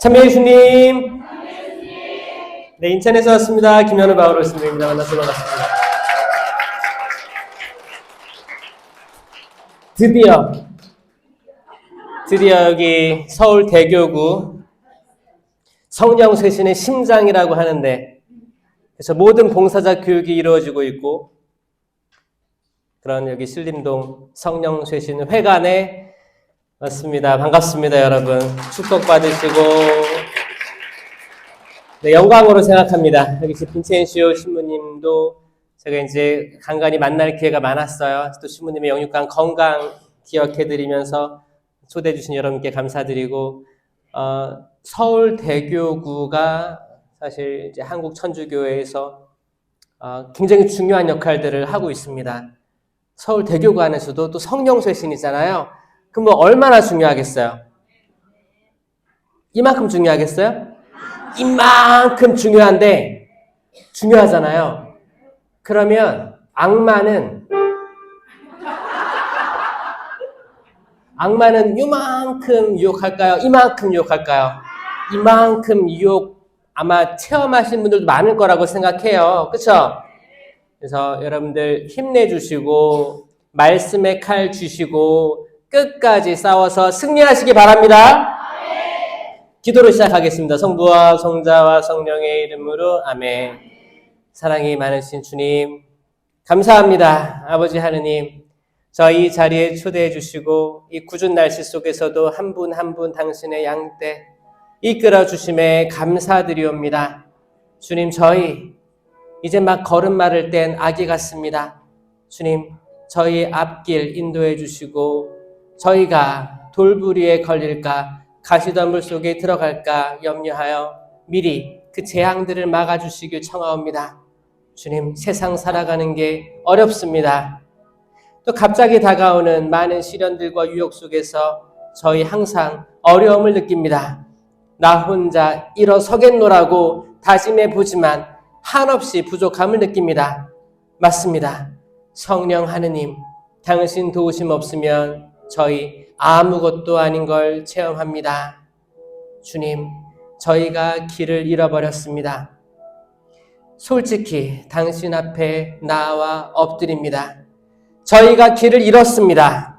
참여 예수님. 네, 인천에서 왔습니다. 김현우 바오로 선생님입니다. 만나서 반갑습니다. 드디어 여기 서울 대교구 성령쇄신의 심장이라고 하는데, 그래서 모든 봉사자 교육이 이루어지고 있고, 그런 여기 신림동 성령쇄신 회관에 왔습니다. 반갑습니다, 여러분. 축복 받으시고, 네, 영광으로 생각합니다. 여기 빈첸시오 신부님도 제가 이제 간간히 만날 기회가 많았어요. 또 신부님의 영육간 건강 기억해드리면서 초대해 주신 여러분께 감사드리고, 서울 대교구가 사실 이제 한국 천주교회에서 굉장히 중요한 역할들을 하고 있습니다. 서울 대교구 안에서도 또 성령쇄신이잖아요. 그럼 뭐 얼마나 중요하겠어요? 이만큼 중요하겠어요? 이만큼 중요한데 중요하잖아요. 그러면 악마는 이만큼 유혹할까요? 이만큼 유혹할까요? 이만큼 유혹 아마 체험하신 분들도 많을 거라고 생각해요. 그렇죠? 그래서 여러분들 힘내주시고 말씀의 칼 주시고 끝까지 싸워서 승리하시기 바랍니다. 기도로 시작하겠습니다. 성부와 성자와 성령의 이름으로 아멘. 사랑이 많으신 주님 감사합니다. 아버지 하느님, 저희 자리에 초대해 주시고 이 궂은 날씨 속에서도 한 분 한 분 당신의 양떼 이끌어 주심에 감사드리옵니다. 주님, 저희 이제 막 걸음마를 뗀 아기 같습니다. 주님, 저희 앞길 인도해 주시고 저희가 돌부리에 걸릴까 가시덤불 속에 들어갈까 염려하여 미리 그 재앙들을 막아주시길 청하옵니다. 주님, 세상 살아가는 게 어렵습니다. 또 갑자기 다가오는 많은 시련들과 유혹 속에서 저희 항상 어려움을 느낍니다. 나 혼자 일어서겠노라고 다짐해 보지만 한없이 부족함을 느낍니다. 맞습니다. 성령 하느님, 당신 도우심 없으면 저희 아무것도 아닌 걸 체험합니다. 주님, 저희가 길을 잃어버렸습니다. 솔직히 당신 앞에 나와 엎드립니다. 저희가 길을 잃었습니다.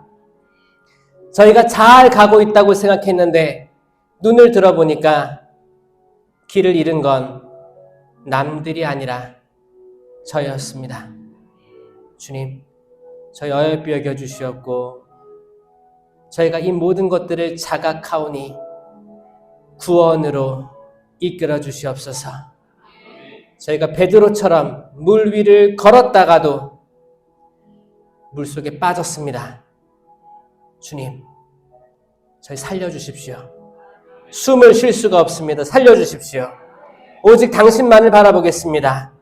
저희가 잘 가고 있다고 생각했는데 눈을 들어보니까 길을 잃은 건 남들이 아니라 저였습니다. 주님, 저희 어여삐 여겨주시옵고 저희가 이 모든 것들을 자각하오니 구원으로 이끌어 주시옵소서. 저희가 베드로처럼 물 위를 걸었다가도 물속에 빠졌습니다. 주님, 저희 살려주십시오. 숨을 쉴 수가 없습니다. 살려주십시오. 오직 당신만을 바라보겠습니다.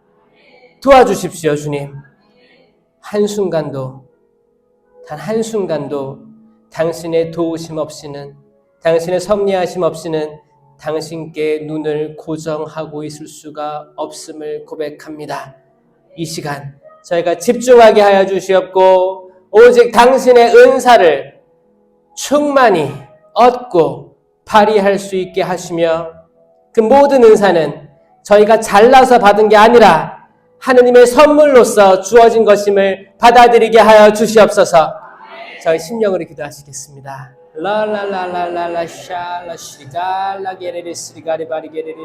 도와주십시오, 주님. 한순간도, 단 한순간도 당신의 도우심 없이는, 당신의 섭리하심 없이는 당신께 눈을 고정하고 있을 수가 없음을 고백합니다. 이 시간 저희가 집중하게 하여 주시옵고 오직 당신의 은사를 충만히 얻고 발휘할 수 있게 하시며 그 모든 은사는 저희가 잘나서 받은 게 아니라 하느님의 선물로서 주어진 것임을 받아들이게 하여 주시옵소서. 저희 심령으로 기도하시겠습니다. 라라라라라라 샬라 시리갈라 게레레 시리가리 바리 게레레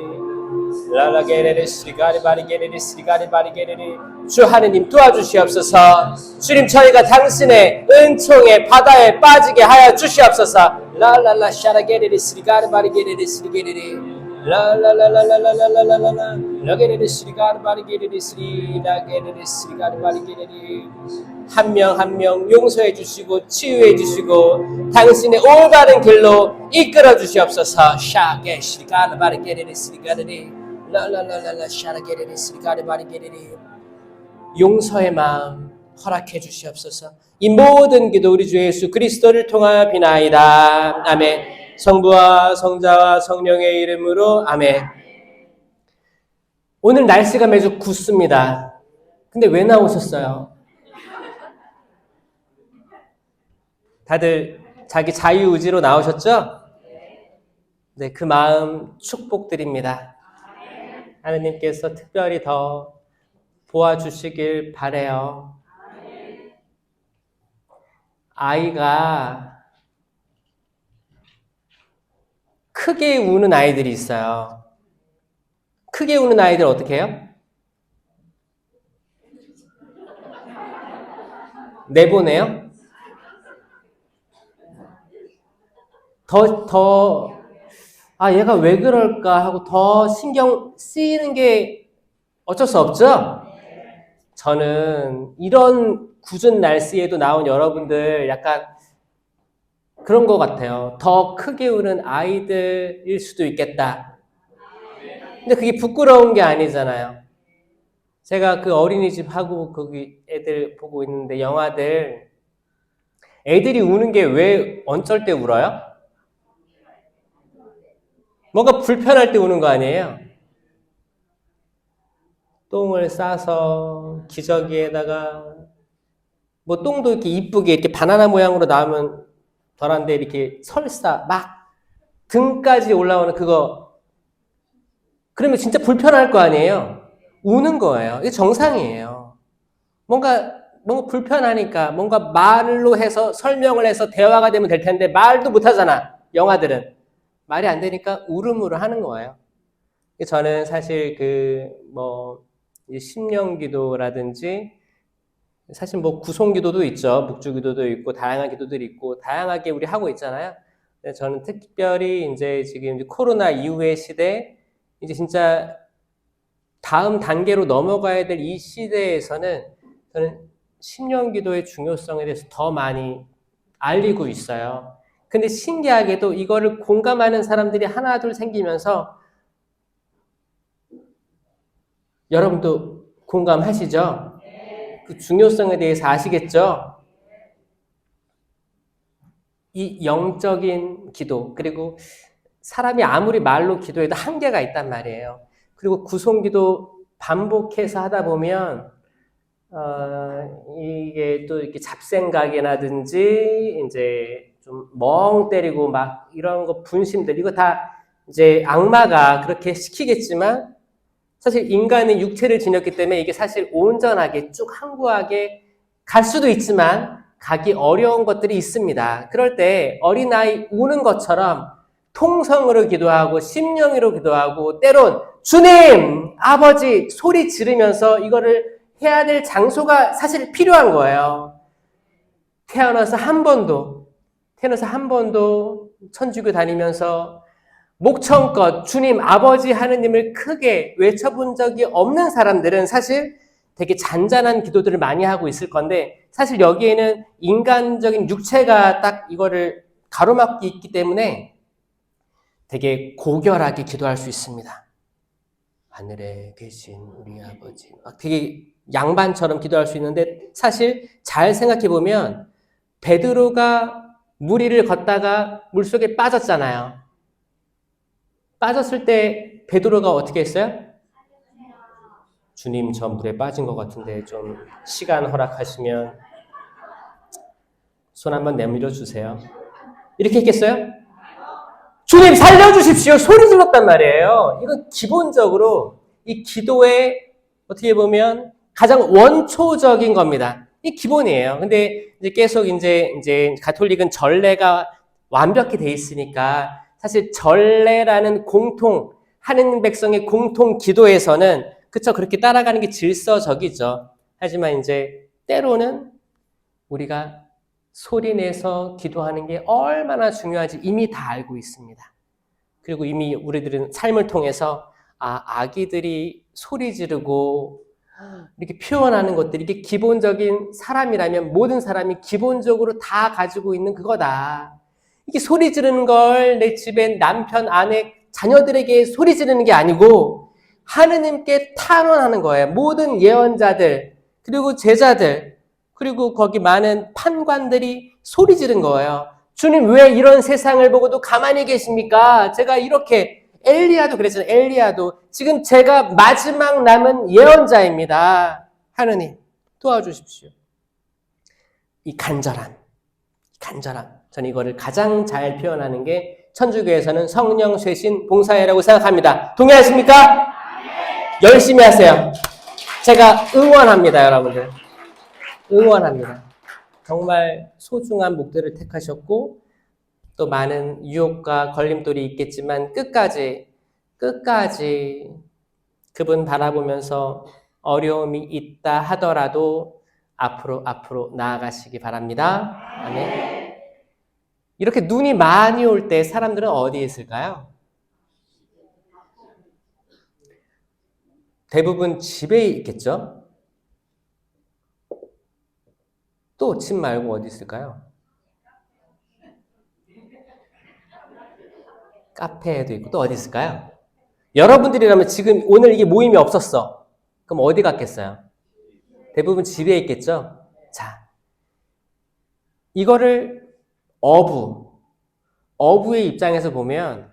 라라 게레레 시리가리 바리 게레레 시리가리 바리 게레레. 주 하느님 도와주시옵소서. 주님, 저희가 당신의 은총의 바다에 빠지게 하여 주시옵소서. 라라라 샤라 게레레 시리가리 바리 게레레 시리게레레 라라라라라라라라라라 라게레레 시리가리 바리 게레레 시리라게레레 시리가리 바리 게레레. 한 명 한 명 용서해 주시고 치유해 주시고 당신의 올바른 길로 이끌어 주시옵소서. 샤게 시리가리 바리 게레레 시리가리 라라라라라 샤라 게레레 시리가리 바리 게레레. 용서의 마음 허락해 주시옵소서. 이 모든 기도 우리 주 예수 그리스도를 통하여 비나이다. 아멘. 성부와 성자와 성령의 이름으로 아멘. 오늘 날씨가 매주 굿습니다. 근데 왜 나오셨어요? 다들 자기 자유의지로 나오셨죠? 네, 그 마음 축복드립니다. 하느님께서 특별히 더 도와주시길 바래요. 아이가 크게 우는 아이들이 있어요. 크게 우는 아이들 어떻게 해요? 내보내요? 얘가 왜 그럴까 하고 더 신경 쓰이는 게 어쩔 수 없죠? 저는 이런 굳은 날씨에도 나온 여러분들 약간 그런 것 같아요. 더 크게 우는 아이들일 수도 있겠다. 근데 그게 부끄러운 게 아니잖아요. 제가 그 어린이집 하고 거기 애들 보고 있는데 영화들 애들이 우는 게 왜 어쩔 때 울어요? 뭔가 불편할 때 우는 거 아니에요? 똥을 싸서 기저귀에다가 뭐 똥도 이렇게 이쁘게 이렇게 바나나 모양으로 나오면 덜한데 이렇게 설사 막 등까지 올라오는 그거 그러면 진짜 불편할 거 아니에요? 우는 거예요. 이게 정상이에요. 뭔가 불편하니까 뭔가 말로 해서 설명을 해서 대화가 되면 될 텐데 말도 못 하잖아. 영화들은. 말이 안 되니까 울음으로 하는 거예요. 저는 사실 심령기도라든지 사실 뭐 구송기도도 있죠. 묵주기도도 있고 다양한 기도들이 있고 다양하게 우리 하고 있잖아요. 근데 저는 특별히 이제 지금 코로나 이후의 시대 이제 진짜 다음 단계로 넘어가야 될 이 시대에서는 저는 심령기도의 중요성에 대해서 더 많이 알리고 있어요. 근데 신기하게도 이거를 공감하는 사람들이 하나 둘 생기면서 여러분도 공감하시죠? 그 중요성에 대해서 아시겠죠? 이 영적인 기도 그리고 사람이 아무리 말로 기도해도 한계가 있단 말이에요. 그리고 구송기도 반복해서 하다 보면 이게 또 이렇게 잡생각이라든지 이제 좀 멍 때리고 막 이런 거 분심들 이거 다 이제 악마가 그렇게 시키겠지만 사실 인간은 육체를 지녔기 때문에 이게 사실 온전하게 쭉 항구하게 갈 수도 있지만 가기 어려운 것들이 있습니다. 그럴 때 어린아이 우는 것처럼 통성으로 기도하고 심령으로 기도하고 때론 주님, 아버지 소리 지르면서 이거를 해야 될 장소가 사실 필요한 거예요. 태어나서 한 번도 천주교 다니면서 목청껏 주님, 아버지 하느님을 크게 외쳐본 적이 없는 사람들은 사실 되게 잔잔한 기도들을 많이 하고 있을 건데 사실 여기에는 인간적인 육체가 딱 이거를 가로막고 있기 때문에 되게 고결하게 기도할 수 있습니다. 하늘에 계신 우리 아버지 막 되게 양반처럼 기도할 수 있는데 사실 잘 생각해 보면 베드로가 물 위를 걷다가 물속에 빠졌잖아요. 빠졌을 때 베드로가 어떻게 했어요? 주님 저 물에 빠진 것 같은데 좀 시간 허락하시면 손 한번 내밀어 주세요. 이렇게 했겠어요? 주님 살려주십시오. 소리 질렀단 말이에요. 이건 기본적으로 이 기도의 어떻게 보면 가장 원초적인 겁니다. 이 기본이에요. 근데 이제 계속 이제 가톨릭은 전례가 완벽히 돼 있으니까 사실 전례라는 하는 백성의 공통 기도에서는 그쵸 그렇게 따라가는 게 질서적이죠. 하지만 이제 때로는 우리가 소리내서 기도하는 게 얼마나 중요한지 이미 다 알고 있습니다. 그리고 이미 우리들은 삶을 통해서 아기들이 소리 지르고 이렇게 표현하는 것들이 이게 기본적인 사람이라면 모든 사람이 기본적으로 다 가지고 있는 그거다. 이게 소리 지르는 걸 내 집에 남편, 아내, 자녀들에게 소리 지르는 게 아니고 하느님께 탄원하는 거예요. 모든 예언자들 그리고 제자들 그리고 거기 많은 판관들이 소리 지른 거예요. 주님 왜 이런 세상을 보고도 가만히 계십니까? 제가 이렇게 엘리야도 그랬잖아요. 엘리야도 지금 제가 마지막 남은 예언자입니다. 하느님 도와주십시오. 이 간절함. 저는 이거를 가장 잘 표현하는 게 천주교에서는 성령 쇄신 봉사회라고 생각합니다. 동의하십니까? 열심히 하세요. 제가 응원합니다, 여러분들. 응원합니다. 정말 소중한 목표를 택하셨고 또 많은 유혹과 걸림돌이 있겠지만 끝까지 그분 바라보면서 어려움이 있다 하더라도 앞으로 나아가시기 바랍니다. 아멘. 이렇게 눈이 많이 올 때 사람들은 어디에 있을까요? 대부분 집에 있겠죠? 또 집 말고 어디 있을까요? 카페에도 있고 또 어디 있을까요? 여러분들이라면 지금 오늘 이게 모임이 없었어. 그럼 어디 갔겠어요? 대부분 집에 있겠죠? 자, 이거를 어부의 입장에서 보면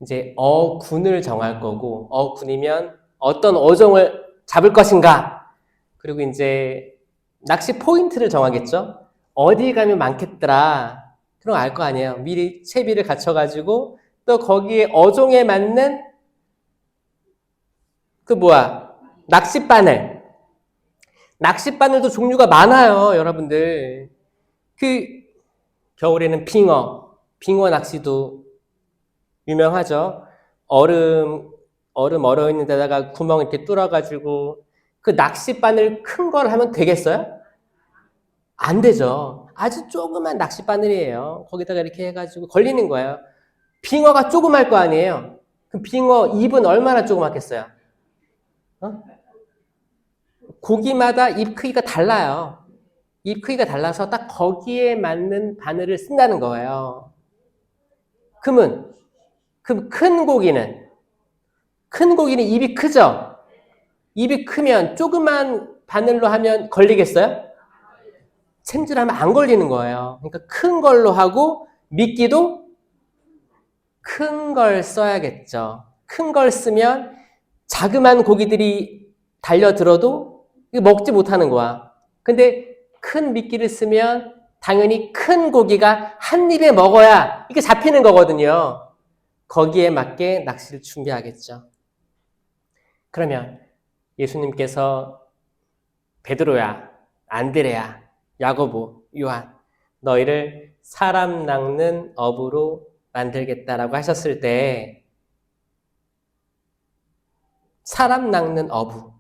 이제 어군을 정할 거고 어군이면 어떤 어종을 잡을 것인가 그리고 이제 낚시 포인트를 정하겠죠? 어디 가면 많겠더라 그런 거 알 거 아니에요. 미리 채비를 갖춰가지고 또 거기에 어종에 맞는 낚싯바늘도 종류가 많아요, 여러분들. 겨울에는 빙어 낚시도 유명하죠. 얼음 얼어 있는 데다가 구멍 이렇게 뚫어가지고 그 낚싯바늘 큰 걸 하면 되겠어요? 안 되죠. 아주 조그만 낚싯바늘이에요. 거기다가 이렇게 해가지고 걸리는 거예요. 빙어가 조그말 거 아니에요. 그 빙어 입은 얼마나 조그맣겠어요? 고기마다 입 크기가 달라요. 입 크기가 달라서 딱 거기에 맞는 바늘을 쓴다는 거예요. 그럼 큰 고기는 입이 크죠? 입이 크면 조그만 바늘로 하면 걸리겠어요? 챔질하면 안 걸리는 거예요. 그러니까 큰 걸로 하고 미끼도 큰 걸 써야겠죠. 큰 걸 쓰면 자그만 고기들이 달려들어도 먹지 못하는 거야. 근데 큰 미끼를 쓰면 당연히 큰 고기가 한 입에 먹어야 이게 잡히는 거거든요. 거기에 맞게 낚시를 준비하겠죠. 그러면 예수님께서 베드로야, 안드레야, 야고보, 요한 너희를 사람 낚는 어부로 만들겠다라고 하셨을 때 사람 낚는 어부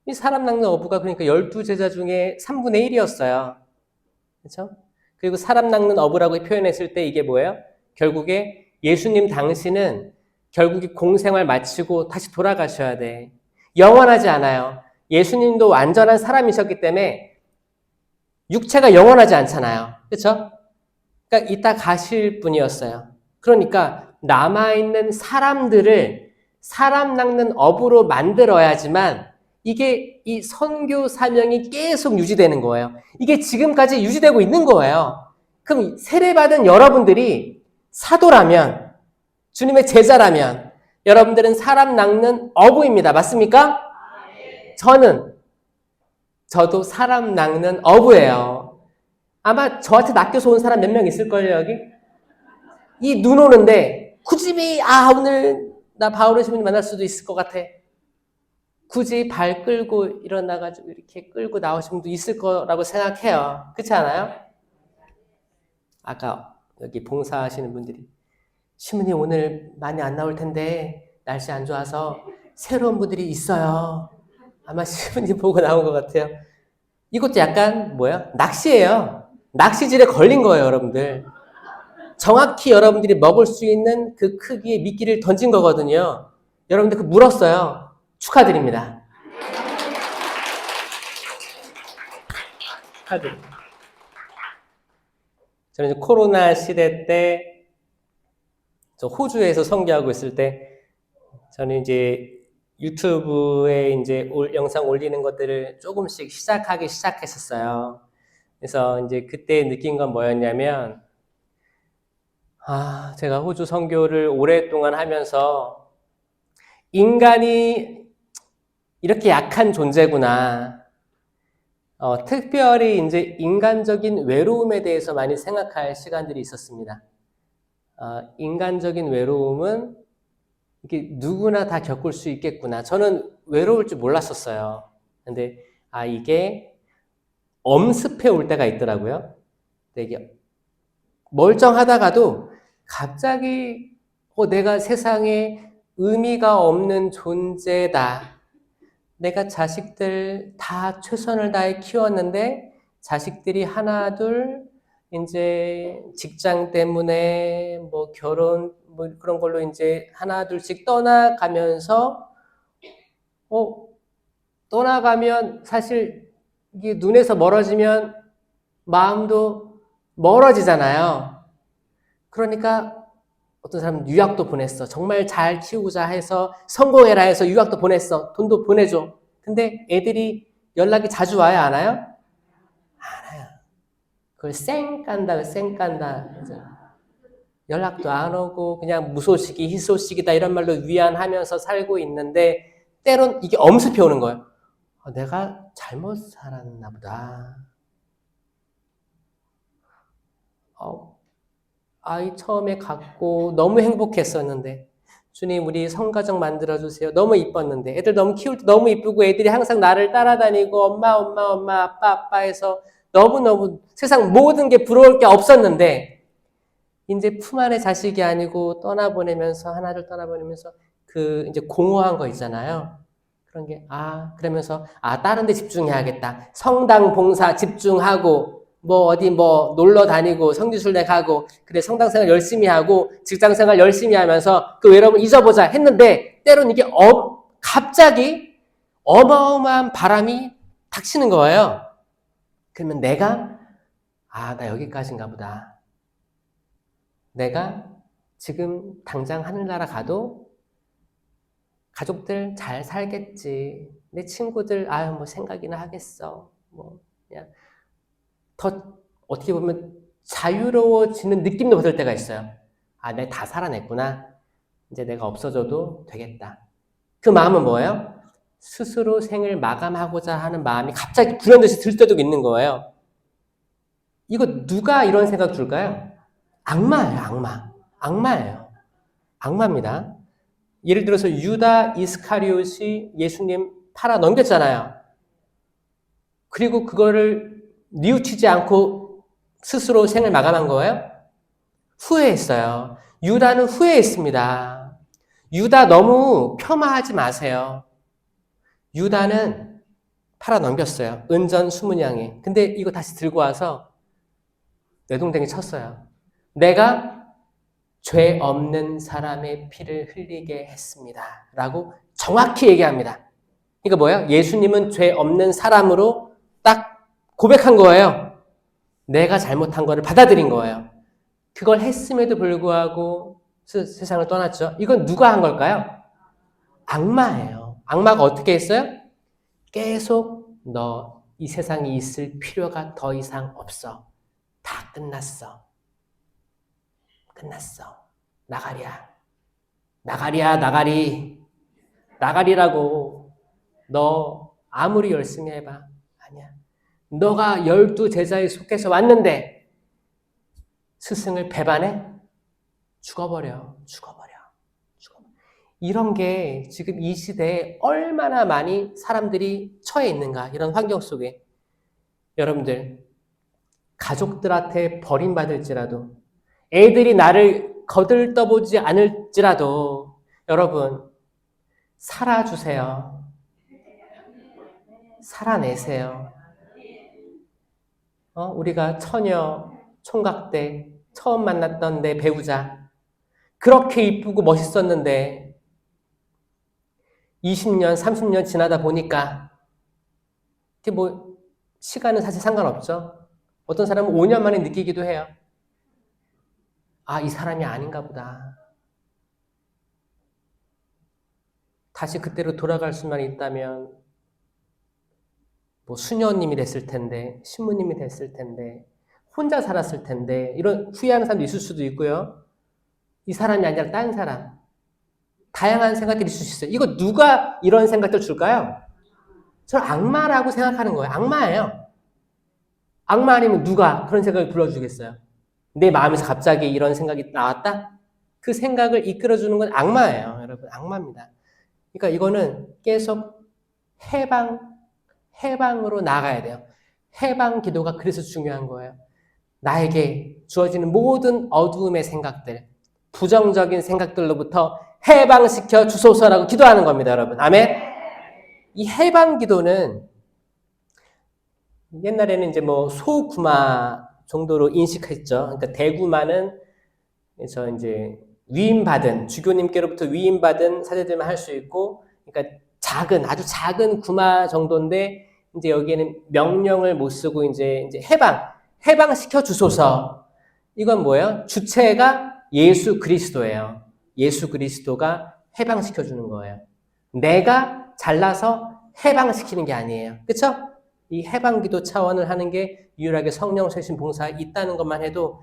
이 사람 낚는 어부가 그러니까 12제자 중에 3분의 1이었어요. 그렇죠? 그리고 사람 낚는 어부라고 표현했을 때 이게 뭐예요? 결국에 예수님 당신은 결국에 공생활 마치고 다시 돌아가셔야 돼. 영원하지 않아요. 예수님도 완전한 사람이셨기 때문에 육체가 영원하지 않잖아요. 그렇죠? 그러니까 이따 가실 분이었어요. 그러니까 남아있는 사람들을 사람 낚는 어부로 만들어야지만 이게 이 선교 사명이 계속 유지되는 거예요. 이게 지금까지 유지되고 있는 거예요. 그럼 세례받은 여러분들이 사도라면 주님의 제자라면 여러분들은 사람 낚는 어부입니다. 맞습니까? 저도 사람 낚는 어부예요. 아마 저한테 낚여서 온 사람 몇 명 있을걸요, 여기? 이 눈 오는데 굳이 오늘 나 바울의 신부님 만날 수도 있을 것 같아. 굳이 발 끌고 일어나가지고 이렇게 끌고 나오신 분도 있을 거라고 생각해요. 그렇지 않아요? 아까 여기 봉사하시는 분들이 신부님 오늘 많이 안 나올 텐데 날씨 안 좋아서 새로운 분들이 있어요. 아마 신부님 보고 나온 것 같아요. 이것도 약간 낚시예요. 낚시질에 걸린 거예요, 여러분들. 정확히 여러분들이 먹을 수 있는 그 크기의 미끼를 던진 거거든요. 여러분들 물었어요. 축하드립니다. 축하드립니다. 저는 이제 코로나 시대 때 저 호주에서 선교하고 있을 때 저는 이제 유튜브에 이제 영상 올리는 것들을 조금씩 시작하기 시작했었어요. 그래서 이제 그때 느낀 건 뭐였냐면 제가 호주 선교를 오랫동안 하면서 인간이 이렇게 약한 존재구나. 특별히 이제 인간적인 외로움에 대해서 많이 생각할 시간들이 있었습니다. 인간적인 외로움은 이게 누구나 다 겪을 수 있겠구나. 저는 외로울 줄 몰랐었어요. 근데 이게 엄습해 올 때가 있더라고요. 근데 이게 멀쩡하다가도 갑자기 내가 세상에 의미가 없는 존재다. 내가 자식들 다 최선을 다해 키웠는데 자식들이 하나 둘 이제 직장 때문에 뭐 결혼 뭐 그런 걸로 이제 하나 둘씩 떠나가면서 떠나가면 사실 이게 눈에서 멀어지면 마음도 멀어지잖아요. 그러니까 어떤 사람은 유학도 보냈어. 정말 잘 키우자 해서 성공해라 해서 유학도 보냈어. 돈도 보내줘. 근데 애들이 연락이 자주 와요? 안 와요? 안 와요. 그걸 쌩 깐다. 연락도 안 오고 그냥 무소식이 희소식이다 이런 말로 위안하면서 살고 있는데 때론 이게 엄습해 오는 거예요. 내가 잘못 살았나 보다. 아이 처음에 갖고 너무 행복했었는데 주님 우리 성가정 만들어주세요. 너무 이뻤는데 애들 너무 키울 때 너무 이쁘고 애들이 항상 나를 따라다니고 엄마 아빠 해서 너무너무 세상 모든 게 부러울 게 없었는데 이제 품 안의 자식이 아니고 떠나보내면서 하나를 떠나보내면서 그 이제 공허한 거 있잖아요. 그런 게 그러면서 다른 데 집중해야겠다. 성당 봉사 집중하고 뭐 어디 뭐 놀러 다니고 성지순례 가고 그래 성당생활 열심히 하고 직장생활 열심히 하면서 그 외로움을 잊어보자 했는데 때론 이게 갑자기 어마어마한 바람이 닥치는 거예요. 그러면 내가 나 여기까지인가 보다. 내가 지금 당장 하늘나라 가도 가족들 잘 살겠지. 내 친구들 뭐 생각이나 하겠어. 뭐 그냥 더 어떻게 보면 자유로워지는 느낌도 받을 때가 있어요. 내가 다 살아냈구나. 이제 내가 없어져도 되겠다. 그 마음은 뭐예요? 스스로 생을 마감하고자 하는 마음이 갑자기 불현듯이 들 때도 있는 거예요. 이거 누가 이런 생각 줄까요? 악마예요. 악마예요. 악마입니다. 예를 들어서 유다 이스카리옷이 예수님 팔아 넘겼잖아요. 그리고 그거를 뉘우치지 않고 스스로 생을 마감한 거예요? 후회했어요. 유다는 후회했습니다. 유다 너무 폄하하지 마세요. 유다는 팔아 넘겼어요. 은전 20양에. 근데 이거 다시 들고 와서 내동댕이 쳤어요. 내가 죄 없는 사람의 피를 흘리게 했습니다. 라고 정확히 얘기합니다. 이거 뭐예요? 예수님은 죄 없는 사람으로 딱 고백한 거예요. 내가 잘못한 거를 받아들인 거예요. 그걸 했음에도 불구하고 세상을 떠났죠. 이건 누가 한 걸까요? 악마예요. 악마가 어떻게 했어요? 계속 너 이 세상에 있을 필요가 더 이상 없어. 다 끝났어. 나가리라고. 너 아무리 열심히 해봐. 아니야. 너가 12제자에 속해서 왔는데 스승을 배반해? 죽어버려. 이런 게 지금 이 시대에 얼마나 많이 사람들이 처해 있는가. 이런 환경 속에. 여러분들 가족들한테 버림받을지라도 애들이 나를 거들떠보지 않을지라도 여러분 살아주세요. 살아내세요. 우리가 처녀 총각 때 처음 만났던 내 배우자 그렇게 이쁘고 멋있었는데 20년, 30년 지나다 보니까 이게 뭐 시간은 사실 상관없죠. 어떤 사람은 5년 만에 느끼기도 해요. 이 사람이 아닌가 보다. 다시 그때로 돌아갈 수만 있다면 뭐 수녀님이 됐을 텐데, 신부님이 됐을 텐데, 혼자 살았을 텐데 이런 후회하는 사람도 있을 수도 있고요. 이 사람이 아니라 다른 사람. 다양한 생각들이 있을 수 있어요. 이거 누가 이런 생각들 줄까요? 저는 악마라고 생각하는 거예요. 악마예요. 악마 아니면 누가 그런 생각을 불러주겠어요? 내 마음에서 갑자기 이런 생각이 나왔다? 그 생각을 이끌어주는 건 악마예요. 여러분, 악마입니다. 그러니까 이거는 계속 해방으로 나가야 돼요. 해방 기도가 그래서 중요한 거예요. 나에게 주어지는 모든 어두움의 생각들, 부정적인 생각들로부터 해방시켜 주소서라고 기도하는 겁니다, 여러분. 아멘? 이 해방 기도는 옛날에는 이제 뭐 소구마 정도로 인식했죠. 그러니까 대구마는 이제 위임받은, 주교님께로부터 위임받은 사제들만 할 수 있고, 그러니까 아주 작은 구마 정도인데, 이제 여기에는 명령을 못 쓰고 이제 해방시켜 주소서. 이건 뭐예요? 주체가 예수 그리스도예요. 예수 그리스도가 해방시켜 주는 거예요. 내가 잘나서 해방시키는 게 아니에요. 그렇죠? 이 해방기도 차원을 하는 게 유일하게 성령 쇄신 봉사가 있다는 것만 해도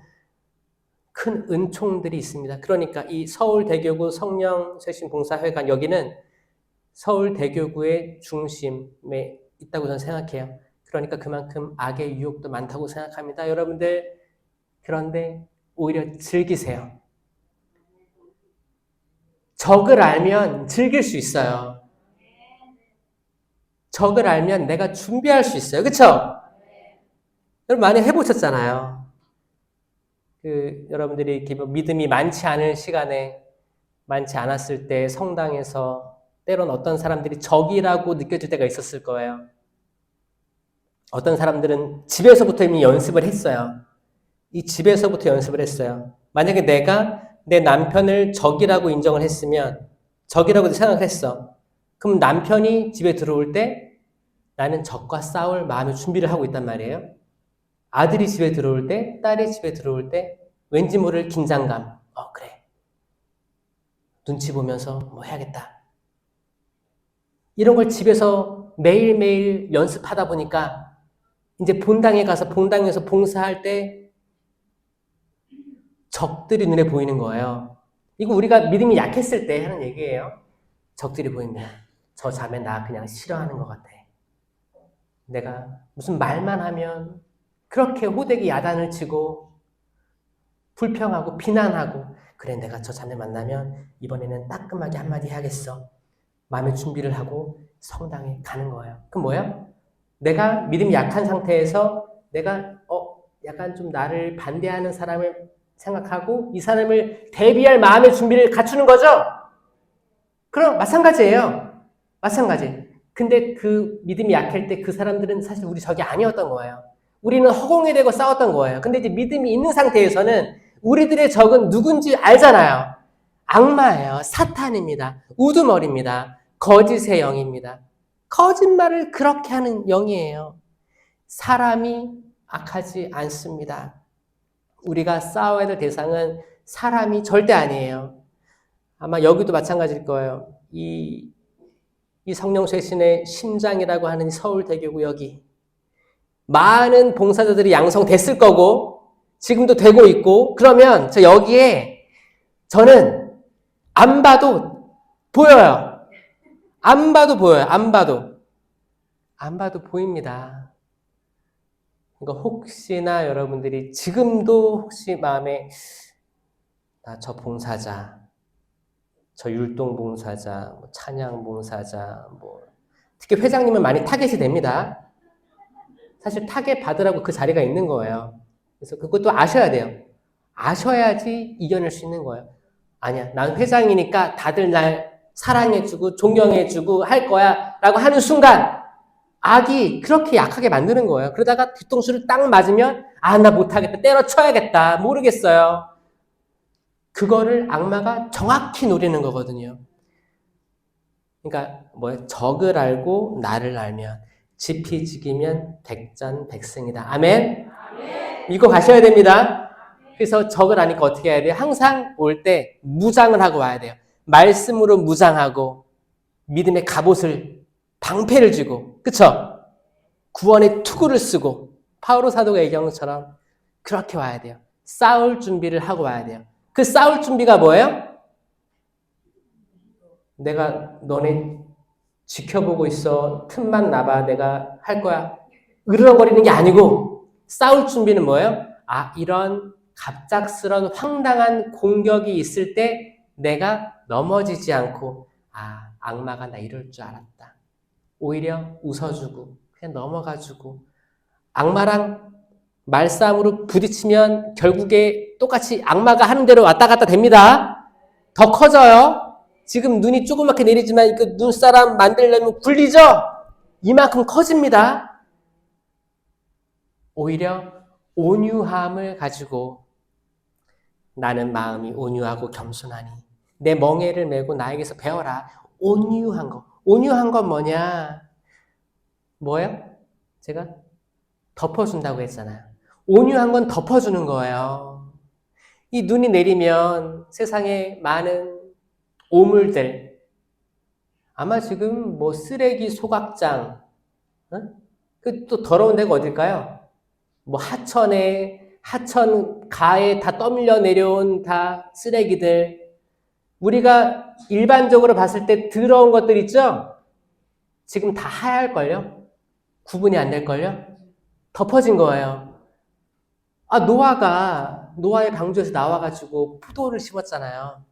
큰 은총들이 있습니다. 그러니까 이 서울대교구 성령 쇄신 봉사회관, 여기는 서울대교구의 중심에 있다고 저는 생각해요. 그러니까 그만큼 악의 유혹도 많다고 생각합니다. 여러분들, 그런데 오히려 즐기세요. 적을 알면 즐길 수 있어요. 적을 알면 내가 준비할 수 있어요. 그렇죠? 여러분 많이 해보셨잖아요. 여러분들이 이렇게 믿음이 많지 않을 시간에, 많지 않았을 때 성당에서 때론 어떤 사람들이 적이라고 느껴질 때가 있었을 거예요. 어떤 사람들은 집에서부터 이미 연습을 했어요. 이 집에서부터 연습을 했어요. 만약에 내가 내 남편을 적이라고 인정을 했으면, 적이라고 생각을 했어. 그럼 남편이 집에 들어올 때 나는 적과 싸울 마음의 준비를 하고 있단 말이에요. 아들이 집에 들어올 때, 딸이 집에 들어올 때 왠지 모를 긴장감. 그래. 눈치 보면서 뭐 해야겠다. 이런 걸 집에서 매일매일 연습하다 보니까 이제 본당에 가서 본당에서 봉사할 때 적들이 눈에 보이는 거예요. 이거 우리가 믿음이 약했을 때 하는 얘기예요. 적들이 보입니다. 저 자매 나 그냥 싫어하는 것 같아. 내가 무슨 말만 하면 그렇게 호되게 야단을 치고 불평하고 비난하고, 그래 내가 저 자매 만나면 이번에는 따끔하게 한마디 해야겠어. 마음의 준비를 하고 성당에 가는 거예요. 그럼 뭐예요? 내가 믿음이 약한 상태에서 내가 약간 좀 나를 반대하는 사람을 생각하고 이 사람을 대비할 마음의 준비를 갖추는 거죠? 그럼 마찬가지예요. 마찬가지. 근데 그 믿음이 약할 때 그 사람들은 사실 우리 적이 아니었던 거예요. 우리는 허공에 대고 싸웠던 거예요. 근데 이제 믿음이 있는 상태에서는 우리들의 적은 누군지 알잖아요. 악마예요. 사탄입니다. 우두머리입니다. 거짓의 영입니다. 거짓말을 그렇게 하는 영이에요. 사람이 악하지 않습니다. 우리가 싸워야 될 대상은 사람이 절대 아니에요. 아마 여기도 마찬가지일 거예요. 이 성령 쇄신의 심장이라고 하는 서울대교구 여기 많은 봉사자들이 양성됐을 거고 지금도 되고 있고, 그러면 여기에 저는 안 봐도 보여요. 안 봐도 보여요. 안 봐도 보입니다. 그러니까 혹시나 여러분들이 지금도 혹시 마음에 저 봉사자, 저 율동 봉사자, 찬양 봉사자, 특히 회장님은 많이 타겟이 됩니다. 사실 타겟 받으라고 그 자리가 있는 거예요. 그래서 그것도 아셔야 돼요. 아셔야지 이겨낼 수 있는 거예요. 아니야, 난 회장이니까 다들 날 사랑해주고 존경해주고 할 거야 라고 하는 순간 악이 그렇게 약하게 만드는 거예요. 그러다가 뒤통수를 딱 맞으면 나 못하겠다, 때려쳐야겠다, 모르겠어요. 그거를 악마가 정확히 노리는 거거든요. 그러니까 적을 알고 나를 알면 지피지기면 백전백승이다. 아멘? 이거 가셔야 됩니다. 그래서 적을 아니까 어떻게 해야 돼요? 항상 올 때 무장을 하고 와야 돼요. 말씀으로 무장하고 믿음의 갑옷을 방패를 쥐고, 그쵸? 구원의 투구를 쓰고 바오로 사도가 얘기한 것처럼 그렇게 와야 돼요. 싸울 준비를 하고 와야 돼요. 그 싸울 준비가 뭐예요? 내가 너네 지켜보고 있어. 틈만 나봐. 내가 할 거야. 으르렁거리는 게 아니고 싸울 준비는 뭐예요? 이런 갑작스런 황당한 공격이 있을 때 내가 넘어지지 않고 악마가 나 이럴 줄 알았다. 오히려 웃어주고 그냥 넘어가주고 악마랑 말싸움으로 부딪히면 결국에 똑같이 악마가 하는 대로 왔다 갔다 됩니다. 더 커져요. 지금 눈이 조그맣게 내리지만 그 눈사람 만들려면 굴리죠? 이만큼 커집니다. 오히려 온유함을 가지고 나는 마음이 온유하고 겸손하니 내 멍에를 메고 나에게서 배워라. 온유한 거. 온유한 건 뭐냐? 뭐예요? 제가 덮어준다고 했잖아요. 온유한 건 덮어주는 거예요. 이 눈이 내리면 세상에 많은 오물들, 아마 지금 뭐 쓰레기 소각장, 그 또 더러운 데가 어딜까요? 뭐 하천 가에 다 떠밀려 내려온 다 쓰레기들. 우리가 일반적으로 봤을 때 더러운 것들 있죠? 지금 다 하얄걸요? 구분이 안 될걸요? 덮어진 거예요. 노아의 방주에서 나와가지고 포도를 심었잖아요.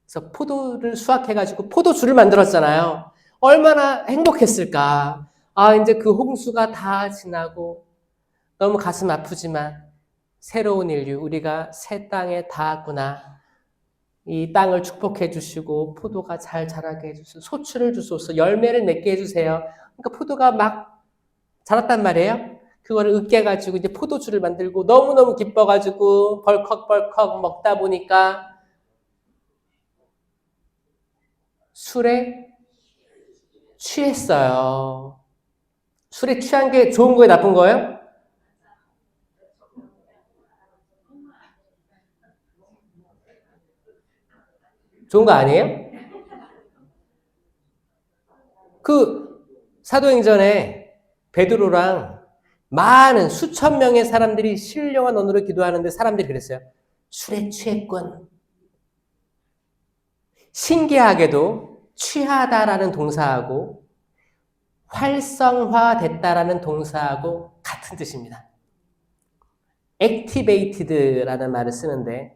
그래서 포도를 수확해가지고 포도주를 만들었잖아요. 얼마나 행복했을까. 이제 그 홍수가 다 지나고 너무 가슴 아프지만 새로운 인류, 우리가 새 땅에 닿았구나. 이 땅을 축복해 주시고 포도가 잘 자라게 해주시고 소출을 주소서, 열매를 맺게 해주세요. 그러니까 포도가 막 자랐단 말이에요. 그거를 으깨가지고 이제 포도주를 만들고 너무너무 기뻐가지고 벌컥벌컥 먹다 보니까 술에 취했어요. 술에 취한 게 좋은 거예요, 나쁜 거예요? 좋은 거 아니에요? 그 사도행전에 베드로랑 많은 수천 명의 사람들이 신령한 언어로 기도하는데 사람들이 그랬어요. 술에 취했군. 신기하게도 취하다라는 동사하고 활성화됐다라는 동사하고 같은 뜻입니다. activated라는 말을 쓰는데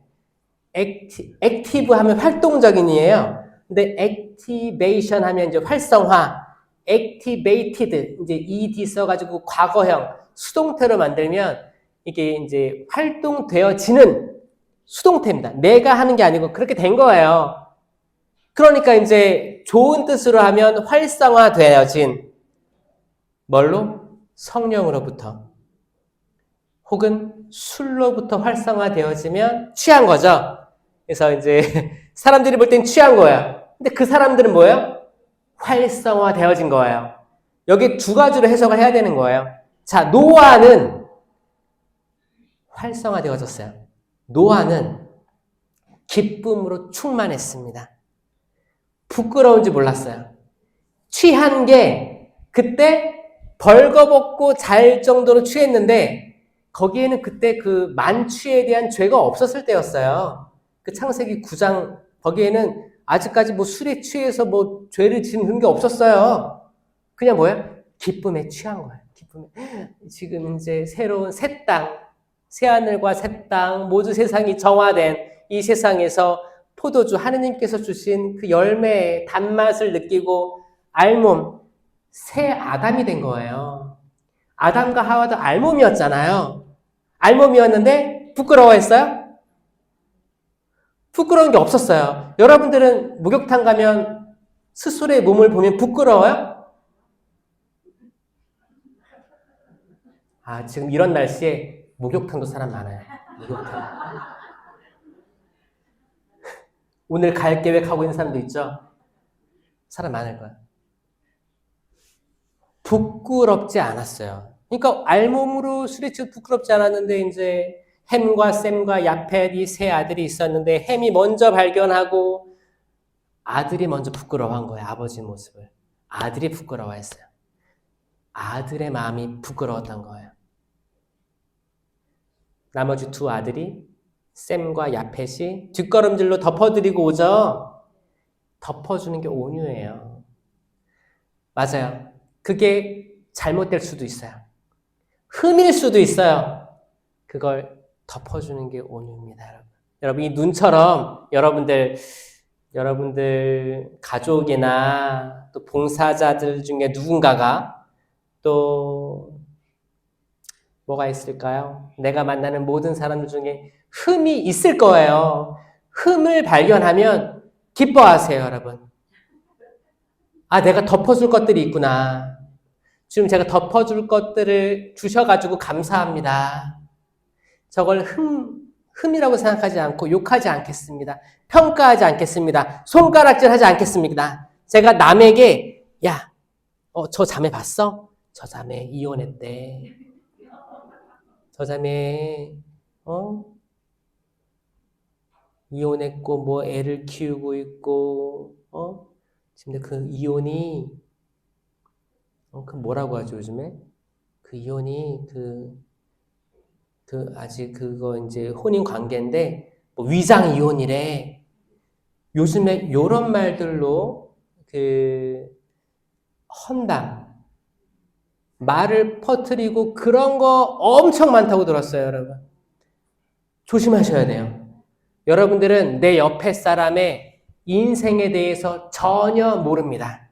active 하면 활동적인이에요. 근데 activation 하면 이제 활성화, activated 이제 ed 써가지고 과거형 수동태로 만들면 이게 이제 활동되어지는 수동태입니다. 내가 하는 게 아니고 그렇게 된 거예요. 그러니까 이제 좋은 뜻으로 하면 활성화되어진 뭘로? 성령으로부터 혹은 술로부터 활성화되어지면 취한 거죠. 그래서 이제 사람들이 볼 땐 취한 거예요. 근데 그 사람들은 뭐예요? 활성화되어진 거예요. 여기 두 가지로 해석을 해야 되는 거예요. 자, 노아는 활성화되어졌어요. 노아는 기쁨으로 충만했습니다. 부끄러운지 몰랐어요. 취한 게 그때 벌거벗고 잘 정도로 취했는데 거기에는 그때 그 만취에 대한 죄가 없었을 때였어요. 그 창세기 9장 거기에는 아직까지 뭐 술에 취해서 뭐 죄를 짓는 게 없었어요. 그냥 뭐야? 기쁨에 취한 거예요. 기쁨에. 지금 이제 새로운 새 땅, 새 하늘과 새 땅, 모든 세상이 정화된 이 세상에서 포도주 하느님께서 주신 그 열매의 단맛을 느끼고 알몸, 새 아담이 된 거예요. 아담과 하와도 알몸이었잖아요. 알몸이었는데 부끄러워했어요? 부끄러운 게 없었어요. 여러분들은 목욕탕 가면 스스로의 몸을 보면 부끄러워요? 지금 이런 날씨에 목욕탕도 사람 많아요. 목욕탕. 오늘 갈 계획하고 있는 사람도 있죠? 사람 많을 거야. 부끄럽지 않았어요. 그러니까 알몸으로 술에 취해 부끄럽지 않았는데 이제 햄과 샘과 야펫 이 세 아들이 있었는데 햄이 먼저 발견하고 아들이 먼저 부끄러워한 거예요. 아버지 모습을. 아들이 부끄러워했어요. 아들의 마음이 부끄러웠던 거예요. 나머지 두 아들이 샘과 야펫이 뒷걸음질로 덮어드리고 오죠. 덮어주는 게 온유예요. 맞아요. 그게 잘못될 수도 있어요. 흠일 수도 있어요. 그걸 덮어주는 게 온유입니다, 여러분. 여러분, 이 눈처럼 여러분들 가족이나 또 봉사자들 중에 누군가가 또 뭐가 있을까요? 내가 만나는 모든 사람들 중에 흠이 있을 거예요. 흠을 발견하면 기뻐하세요, 여러분. 아, 내가 덮어줄 것들이 있구나. 지금 제가 덮어줄 것들을 주셔가지고 감사합니다. 저걸 흠이라고 생각하지 않고 욕하지 않겠습니다. 평가하지 않겠습니다. 손가락질하지 않겠습니다. 제가 남에게 야, 저 자매 봤어? 저 자매 이혼했대. 저 자매 이혼했고 뭐 애를 키우고 있고 지금 그 이혼이 그 뭐라고 하죠 요즘에? 그 이혼이 아직 그거 이제 혼인 관계인데 뭐 위장 이혼이래. 요즘에 요런 말들로 헌담 말을 퍼뜨리고 그런 거 엄청 많다고 들었어요, 여러분. 조심하셔야 돼요. 여러분들은 내 옆에 사람의 인생에 대해서 전혀 모릅니다.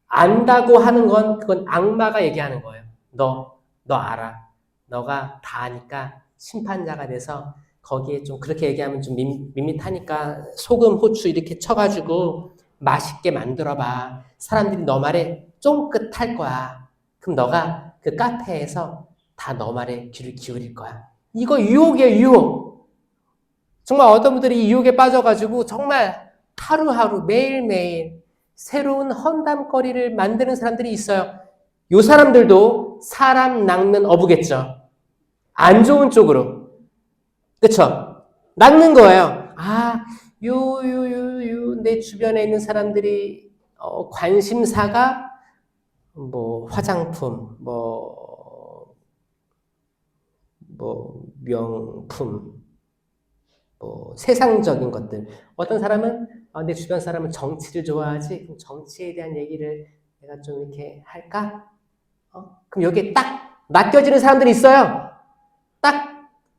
안다고 하는 건 그건 악마가 얘기하는 거예요. 너 알아. 너가 다 아니까 심판자가 돼서 거기에 좀 그렇게 얘기하면 좀 밋밋하니까 소금, 후추 이렇게 쳐가지고 맛있게 만들어봐. 사람들이 너 말에 쫑긋할 거야. 그럼 너가 그 카페에서 다 너 말에 귀를 기울일 거야. 이거 유혹이에요, 유혹. 정말 어떤 분들이 이 유혹에 빠져가지고 정말 하루하루 매일매일 새로운 헌담거리를 만드는 사람들이 있어요. 이 사람들도 사람 낚는 어부겠죠. 안 좋은 쪽으로. 그쵸? 낚는 거예요. 아, 내 주변에 있는 사람들이 관심사가 뭐 화장품, 뭐 명품, 뭐 세상적인 것들. 어떤 사람은 내 주변 사람은 정치를 좋아하지. 그럼 정치에 대한 얘기를 내가 좀 이렇게 할까? 그럼 여기에 딱 낚여지는 사람들이 있어요.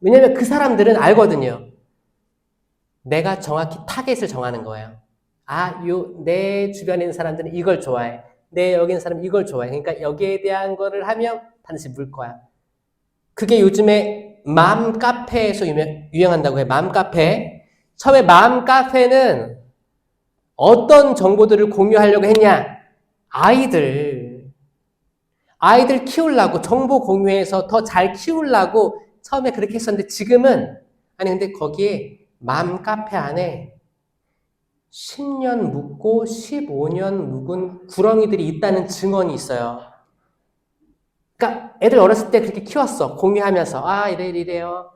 왜냐면 그 사람들은 알거든요. 내가 정확히 타겟을 정하는 거예요. 내 주변에 있는 사람들은 이걸 좋아해. 내 여기 있는 사람은 이걸 좋아해. 그러니까 여기에 대한 거를 하면 반드시 물 거야. 그게 요즘에 맘 카페에서 유행한다고 해요. 맘 카페. 처음에 맘 카페는 어떤 정보들을 공유하려고 했냐? 아이들 키우려고 정보 공유해서 더 잘 키우려고 처음에 그렇게 했었는데 지금은 근데 거기에 맘 카페 안에 10년 묵고 15년 묵은 구렁이들이 있다는 증언이 있어요. 그러니까 애들 어렸을 때 그렇게 키웠어. 공유하면서 이래요.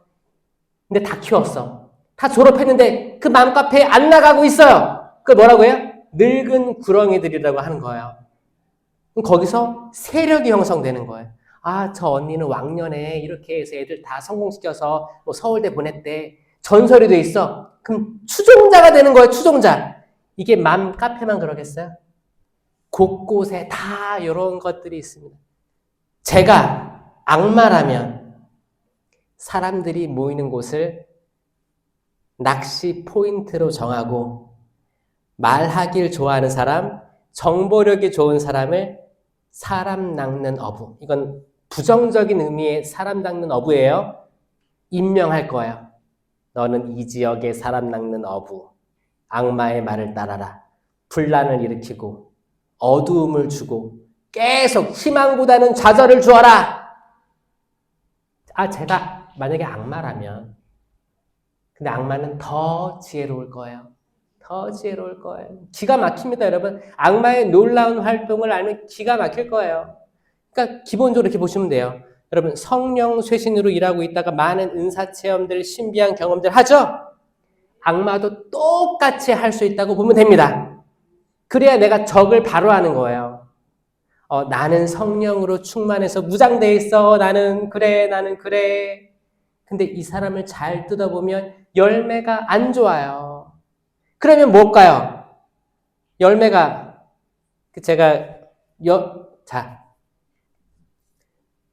근데 다 키웠어. 다 졸업했는데 그 맘 카페에 안 나가고 있어요. 그걸 뭐라고 해요? 늙은 구렁이들이라고 하는 거예요. 그럼 거기서 세력이 형성되는 거예요. 저 언니는 왕년에 이렇게 해서 애들 다 성공시켜서 뭐 서울대 보냈대. 전설이 돼 있어. 그럼 추종자가 되는 거예요, 추종자. 이게 맘 카페만 그러겠어요? 곳곳에 다 이런 것들이 있습니다. 제가 악마라면 사람들이 모이는 곳을 낚시 포인트로 정하고 말하길 좋아하는 사람, 정보력이 좋은 사람을 사람 낚는 어부. 이건 부정적인 의미의 사람 낚는 어부예요. 임명할 거예요. 너는 이 지역의 사람 낚는 어부. 악마의 말을 따라라. 분란을 일으키고 어두움을 주고 계속 희망보다는 좌절을 주어라. 제가 만약에 악마라면 근데 악마는 더 지혜로울 거예요. 더 지혜로울 거예요. 기가 막힙니다, 여러분. 악마의 놀라운 활동을 알면 기가 막힐 거예요. 그러니까 기본적으로 이렇게 보시면 돼요. 여러분, 성령 쇄신으로 일하고 있다가 많은 은사 체험들, 신비한 경험들 하죠? 악마도 똑같이 할 수 있다고 보면 됩니다. 그래야 내가 적을 바로 하는 거예요. 나는 성령으로 충만해서 무장돼 있어. 나는 그래. 근데 이 사람을 잘 뜯어보면 열매가 안 좋아요. 그러면 뭘까요? 열매가 제가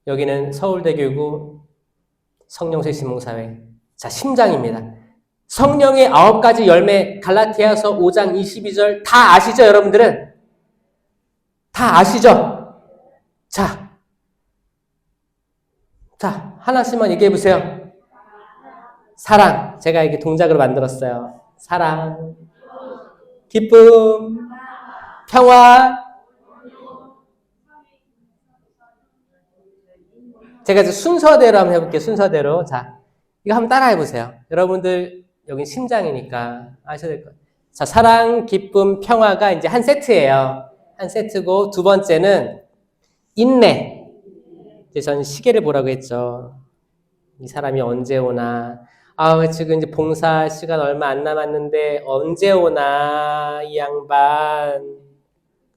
여기는 서울대교구 성령쇄신봉사회 자, 심장입니다. 성령의 9가지 열매 갈라디아서 5장 22절 다 아시죠, 여러분들은? 다 아시죠? 자, 하나씩만 얘기해 보세요. 사랑. 제가 이게 동작으로 만들었어요. 사랑, 기쁨, 평화. 제가 이제 순서대로 한번 해볼게요. 순서대로. 자, 이거 한번 따라해 보세요. 여러분들 여기 심장이니까 아셔야 될 거예요. 자, 사랑, 기쁨, 평화가 이제 한 세트예요. 한 세트고 두 번째는 인내. 이제 저는 시계를 보라고 했죠. 이 사람이 언제 오나. 아, 지금 이제 봉사 시간 얼마 안 남았는데 언제 오나 이 양반.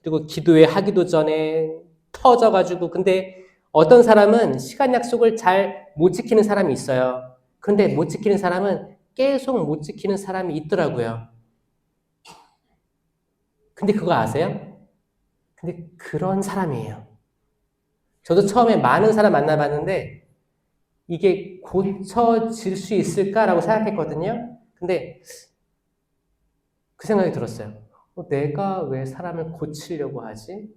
그리고 기도회 하기도 전에 터져가지고. 근데 어떤 사람은 시간 약속을 잘 못 지키는 사람이 있어요. 그런데 못 지키는 사람은 계속 못 지키는 사람이 있더라고요. 근데 그거 아세요? 근데 그런 사람이에요. 저도 처음에 많은 사람 만나봤는데 이게 고쳐질 수 있을까라고 생각했거든요. 근데 그 생각이 들었어요. 내가 왜 사람을 고치려고 하지?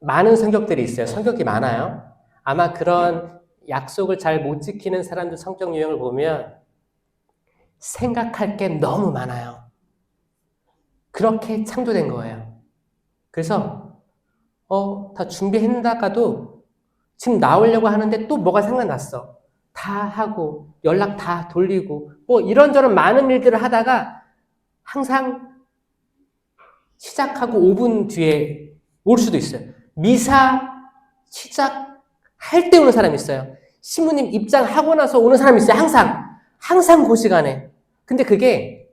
많은 성격들이 있어요. 성격이 많아요. 아마 그런 약속을 잘 못 지키는 사람들 성격 유형을 보면 생각할 게 너무 많아요. 그렇게 창조된 거예요. 그래서 다 준비했다가도 지금 나오려고 하는데 또 뭐가 생각났어. 다 하고 연락 다 돌리고 뭐 이런저런 많은 일들을 하다가 항상 시작하고 5분 뒤에 올 수도 있어요. 미사 시작할 때 오는 사람이 있어요. 신부님 입장하고 나서 오는 사람이 있어요. 항상 그 시간에. 근데 그게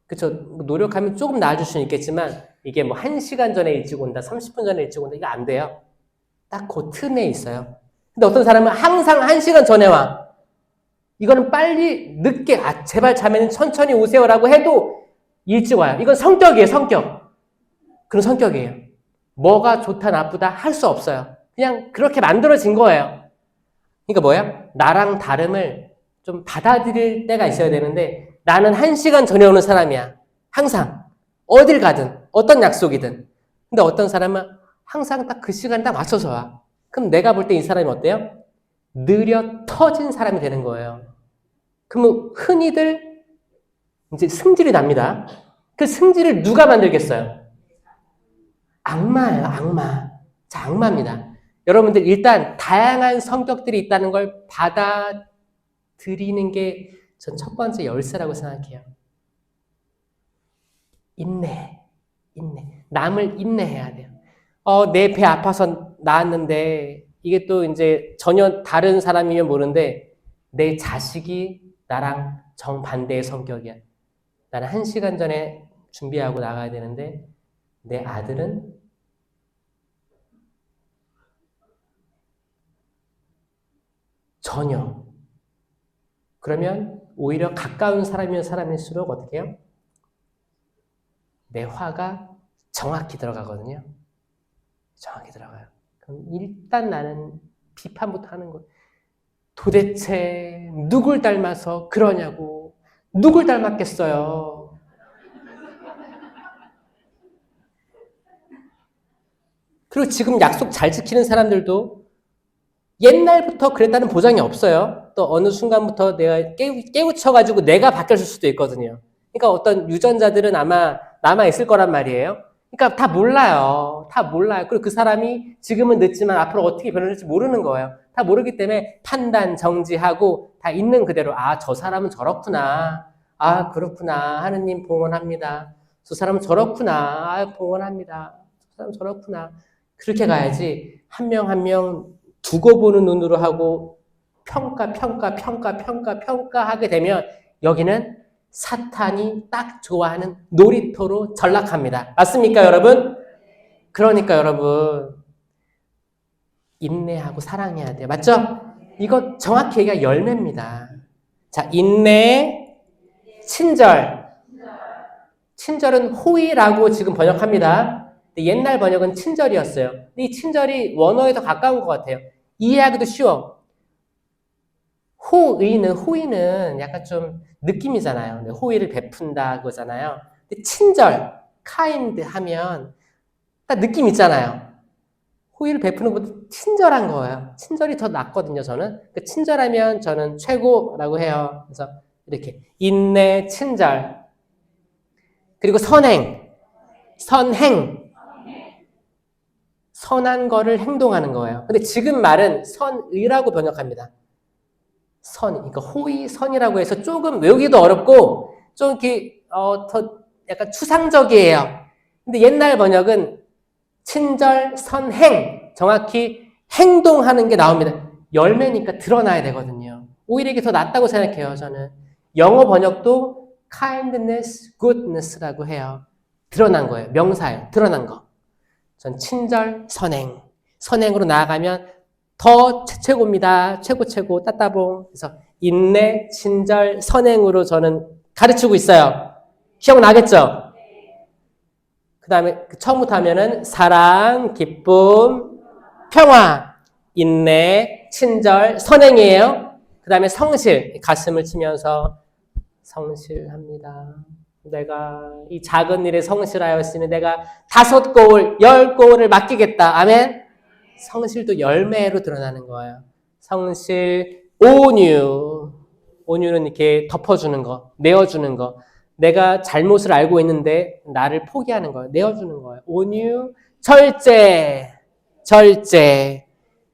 그쵸, 노력하면 조금 나아질 수는 있겠지만 이게 뭐 1시간 전에 일찍 온다, 30분 전에 일찍 온다, 이거 안 돼요. 딱 그 틈에 있어요. 근데 어떤 사람은 항상 1시간 전에 와. 이거는 빨리 늦게 제발 자매는 천천히 오세요라고 해도 일찍 와요. 이건 성격이에요. 성격. 그런 성격이에요. 뭐가 좋다 나쁘다 할 수 없어요. 그냥 그렇게 만들어진 거예요. 그러니까 뭐야? 나랑 다름을 좀 받아들일 때가 있어야 되는데 나는 1시간 전에 오는 사람이야. 항상. 어딜 가든 어떤 약속이든. 근데 어떤 사람은 항상 딱 그 시간 딱 맞춰서 와. 그럼 내가 볼 때 이 사람이 어때요? 느려 터진 사람이 되는 거예요. 그러면 흔히들 이제 승질이 납니다. 그 승질을 누가 만들겠어요? 악마예요, 악마. 자, 악마입니다. 여러분들 일단 다양한 성격들이 있다는 걸 받아들이는 게 전 첫 번째 열쇠라고 생각해요. 인내. 남을 인내해야 돼요. 내 배 아파서 나왔는데 이게 또 이제 전혀 다른 사람이면 모르는데 내 자식이 나랑 정반대의 성격이야. 나는 1시간 전에 준비하고 나가야 되는데 내 아들은 전혀. 그러면 오히려 가까운 사람이면 사람일수록 어떻게 해요? 내 화가 정확히 들어가거든요. 정확히 들어가요. 그럼 일단 나는 비판부터 하는 거예요. 도대체 누굴 닮아서 그러냐고. 누굴 닮았겠어요? 그리고 지금 약속 잘 지키는 사람들도 옛날부터 그랬다는 보장이 없어요. 또 어느 순간부터 내가 깨우쳐가지고 내가 바뀌었을 수도 있거든요. 그러니까 어떤 유전자들은 아마 남아있을 거란 말이에요. 그러니까 다 몰라요. 그리고 그 사람이 지금은 늦지만 앞으로 어떻게 변할지 모르는 거예요. 다 모르기 때문에 판단, 정지하고 다 있는 그대로 저 사람은 저렇구나. 그렇구나. 하느님 봉헌합니다. 저 사람은 저렇구나. 봉헌합니다. 저 사람 저렇구나. 그렇게 가야지 한 명 한 명 두고 보는 눈으로 하고 평가하게 되면 여기는 사탄이 딱 좋아하는 놀이터로 전락합니다. 맞습니까, 여러분? 그러니까 여러분 인내하고 사랑해야 돼요. 맞죠? 이거 정확히 얘기가 열매입니다. 자, 인내, 친절. 친절은 호의라고 지금 번역합니다. 옛날 번역은 친절이었어요. 이 친절이 원어에 더 가까운 것 같아요. 이해하기도 쉬워. 호의는 약간 좀 느낌이잖아요. 호의를 베푼다 그거잖아요. 근데 친절, kind 하면 딱 느낌 있잖아요. 호의를 베푸는 것도 친절한 거예요. 친절이 더 낫거든요, 저는. 그 친절하면 저는 최고라고 해요. 그래서 이렇게 인내, 친절, 그리고 선행, 선한 거를 행동하는 거예요. 근데 지금 말은 선의라고 번역합니다. 그러니까 호의, 선이라고 해서 조금 외우기도 어렵고 좀 이렇게 더 약간 추상적이에요. 근데 옛날 번역은 친절, 선행, 정확히 행동하는 게 나옵니다. 열매니까 드러나야 되거든요. 오히려 이게 더 낫다고 생각해요, 저는. 영어 번역도 kindness, goodness라고 해요. 드러난 거예요. 명사예요. 드러난 거. 전 친절, 선행으로 나아가면 더 최고입니다. 최고, 따따봉. 그래서 인내, 친절, 선행으로 저는 가르치고 있어요. 기억나겠죠? 그 다음에 처음부터 하면은 사랑, 기쁨, 평화, 인내, 친절, 선행이에요. 그 다음에 성실, 가슴을 치면서 성실합니다. 내가 이 작은 일에 성실하였으니 내가 5 10 맡기겠다. 아멘. 성실도 열매로 드러나는 거예요. 성실, 온유는 이렇게 덮어주는 거, 내어주는 거. 내가 잘못을 알고 있는데 나를 포기하는 거예요. 내어주는 거예요. 온유, 절제.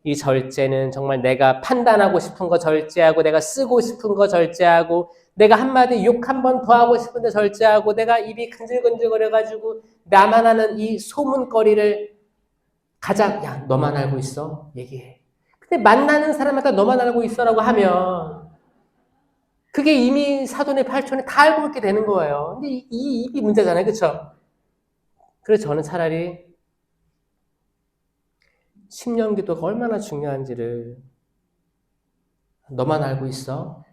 이 절제는 정말 내가 판단하고 싶은 거 절제하고 내가 쓰고 싶은 거 절제하고 내가 한마디 욕 한 번 더 하고 싶은데 절제하고 내가 입이 근질근질거려가지고 나만 아는 이 소문거리를 야, 너만 알고 있어? 얘기해. 근데 만나는 사람마다 너만 알고 있어라고 하면 그게 이미 사돈의 8촌에 다 알고 있게 되는 거예요. 근데 이 입이 문제잖아요. 그렇죠? 그래서 저는 차라리 10년 기도가 얼마나 중요한지를 너만 알고 있어?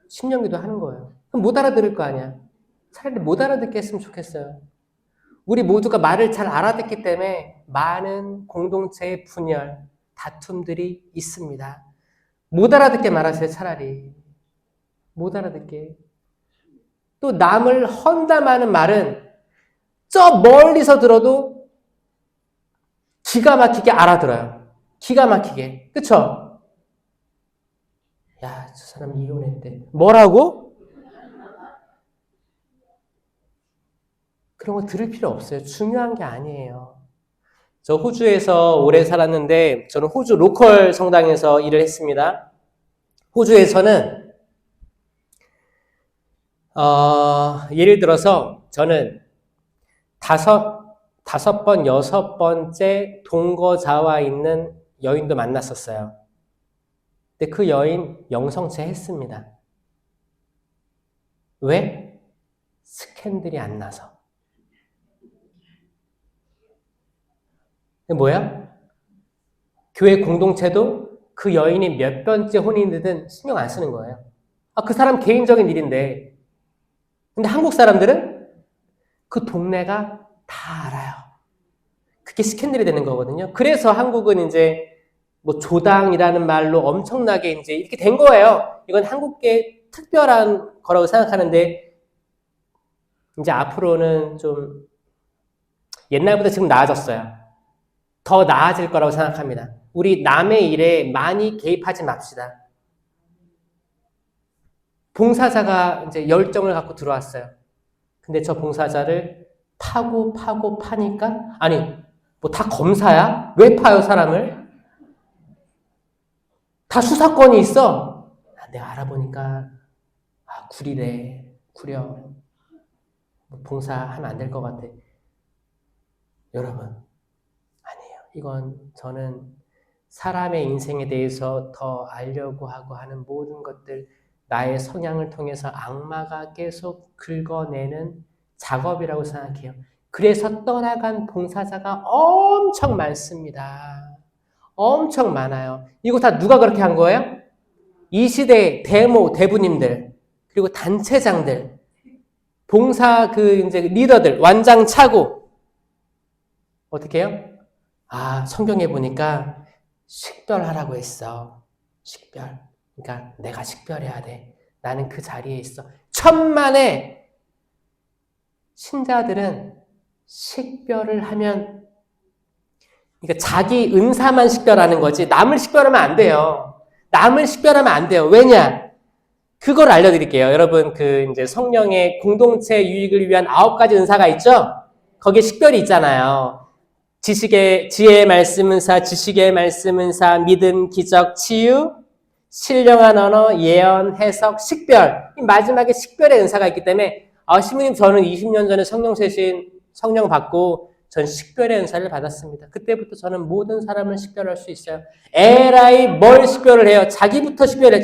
10년 기도 하는 거예요. 그럼 못 알아들을 거 아니야. 차라리 못 알아듣게 했으면 좋겠어요. 우리 모두가 말을 잘 알아듣기 때문에 많은 공동체의 분열, 다툼들이 있습니다. 못 알아듣게 말하세요, 차라리. 못 알아듣게. 또 남을 헌담하는 말은 저 멀리서 들어도 기가 막히게 알아들어요. 기가 막히게. 그쵸? 야, 저 사람 이혼했대. 뭐라고? 그런 거 들을 필요 없어요. 중요한 게 아니에요. 저 호주에서 오래 살았는데 저는 호주 로컬 성당에서 일을 했습니다. 호주에서는 예를 들어서 저는 5번, 6번째 동거자와 있는 여인도 만났었어요. 근데 그 여인 영성체 했습니다. 왜? 스캔들이 안 나서. 뭐야? 교회 공동체도 그 여인이 몇 번째 혼인이든 신경 안 쓰는 거예요. 그 사람 개인적인 일인데. 근데 한국 사람들은 그 동네가 다 알아요. 그게 스캔들이 되는 거거든요. 그래서 한국은 이제 뭐 조당이라는 말로 엄청나게 이제 이렇게 된 거예요. 이건 한국계 특별한 거라고 생각하는데 이제 앞으로는 좀 옛날보다 지금 나아졌어요. 더 나아질 거라고 생각합니다. 우리 남의 일에 많이 개입하지 맙시다. 봉사자가 이제 열정을 갖고 들어왔어요. 근데 저 봉사자를 파니까 아니 뭐 다 검사야? 왜 파요 사람을? 다 수사권이 있어. 내가 알아보니까 구려. 봉사하면 안 될 것 같아. 여러분 아니에요. 이건 저는 사람의 인생에 대해서 더 알려고 하고 하는 모든 것들 나의 성향을 통해서 악마가 계속 긁어내는 작업이라고 생각해요. 그래서 떠나간 봉사자가 엄청 많습니다. 엄청 많아요. 이거 다 누가 그렇게 한 거예요? 이 시대의 대부님들, 그리고 단체장들, 봉사 이제 리더들, 완장차고, 어떻게 해요? 성경에 보니까 식별하라고 했어. 식별. 그러니까 내가 식별해야 돼. 나는 그 자리에 있어. 천만의 신자들은 식별을 하면, 그러니까 자기 은사만 식별하는 거지 남을 식별하면 안 돼요. 남을 식별하면 안 돼요. 왜냐? 그걸 알려드릴게요. 여러분, 이제 성령의 공동체 유익을 위한 9가지 은사가 있죠? 거기에 식별이 있잖아요. 지혜의 말씀 은사, 지식의 말씀 은사, 믿음, 기적, 치유, 신령한 언어, 예언, 해석, 식별. 마지막에 식별의 은사가 있기 때문에, 신부님, 저는 20년 전에 성령 세신, 성령 받고, 전 식별의 은사를 받았습니다. 그때부터 저는 모든 사람을 식별할 수 있어요. 에라이, 뭘 식별을 해요? 자기부터 식별해,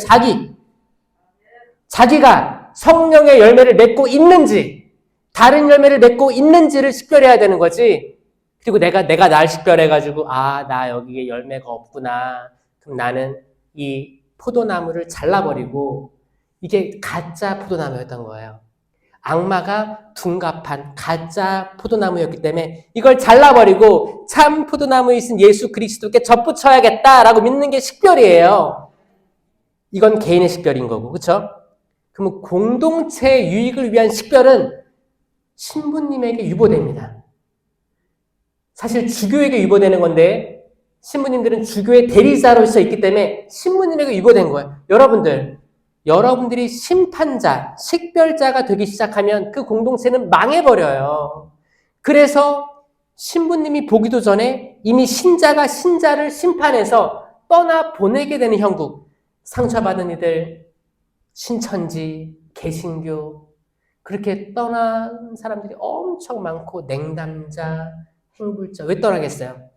자기가 성령의 열매를 맺고 있는지, 다른 열매를 맺고 있는지를 식별해야 되는 거지. 그리고 내가 날 식별해가지고, 나 여기에 열매가 없구나. 그럼 나는 이 포도나무를 잘라버리고, 이게 가짜 포도나무였던 거예요. 악마가 둔갑한 가짜 포도나무였기 때문에 이걸 잘라버리고 참 포도나무이신 예수 그리스도께 접붙여야겠다라고 믿는 게 식별이에요. 이건 개인의 식별인 거고, 그렇죠? 그러면 공동체 유익을 위한 식별은 신부님에게 유보됩니다. 사실 주교에게 유보되는 건데 신부님들은 주교의 대리자로서 있기 때문에 신부님에게 유보된 거예요. 여러분들이 심판자, 식별자가 되기 시작하면 그 공동체는 망해버려요. 그래서 신부님이 보기도 전에 이미 신자가 신자를 심판해서 떠나보내게 되는 형국, 상처받은 이들, 신천지, 개신교, 그렇게 떠난 사람들이 엄청 많고, 냉담자, 행불자. 왜 떠나겠어요?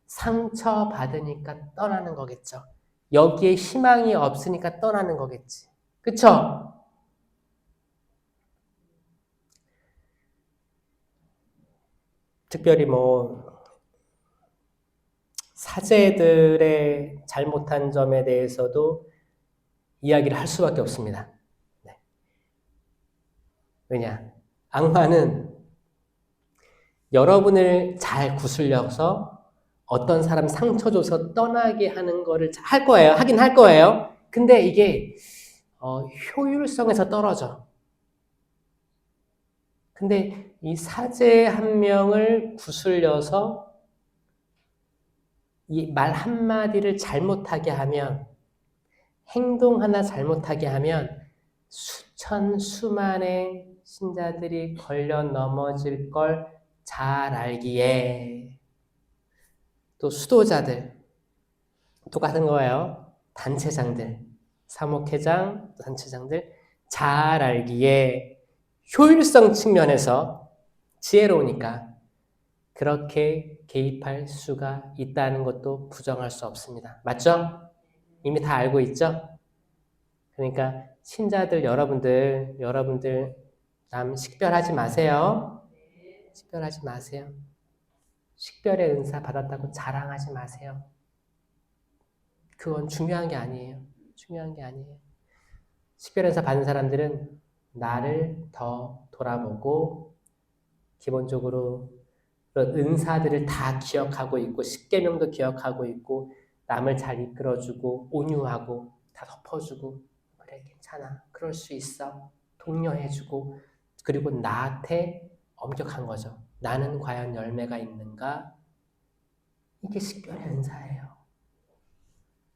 상처받으니까 떠나는 거겠죠. 여기에 희망이 없으니까 떠나는 거겠지. 그쵸? 특별히 사제들의 잘못한 점에 대해서도 이야기를 할 수밖에 없습니다. 네. 왜냐? 악마는 여러분을 잘 구슬려서 어떤 사람 상처 줘서 떠나게 하는 거를 할 거예요. 하긴 할 거예요. 근데 이게 효율성에서 떨어져. 근데 이 사제 한 명을 구슬려서 이 말 한마디를 잘못하게 하면, 행동 하나 잘못하게 하면 수만의 신자들이 걸려 넘어질 걸 잘 알기에, 또 수도자들 똑같은 거예요. 단체장들, 사목회장, 단체장들 잘 알기에 효율성 측면에서 지혜로우니까 그렇게 개입할 수가 있다는 것도 부정할 수 없습니다. 맞죠? 이미 다 알고 있죠? 그러니까 신자들 여러분들 남 식별하지 마세요. 식별하지 마세요. 식별의 은사 받았다고 자랑하지 마세요. 그건 중요한 게 아니에요. 중요한 게 아니에요. 식별 은사 받은 사람들은 나를 더 돌아보고 기본적으로 그런 은사들을 다 기억하고 있고 십계명도 기억하고 있고 남을 잘 이끌어주고 온유하고 다 덮어주고 그래 괜찮아 그럴 수 있어 독려해주고 그리고 나한테 엄격한 거죠. 나는 과연 열매가 있는가? 이게 식별의 은사예요.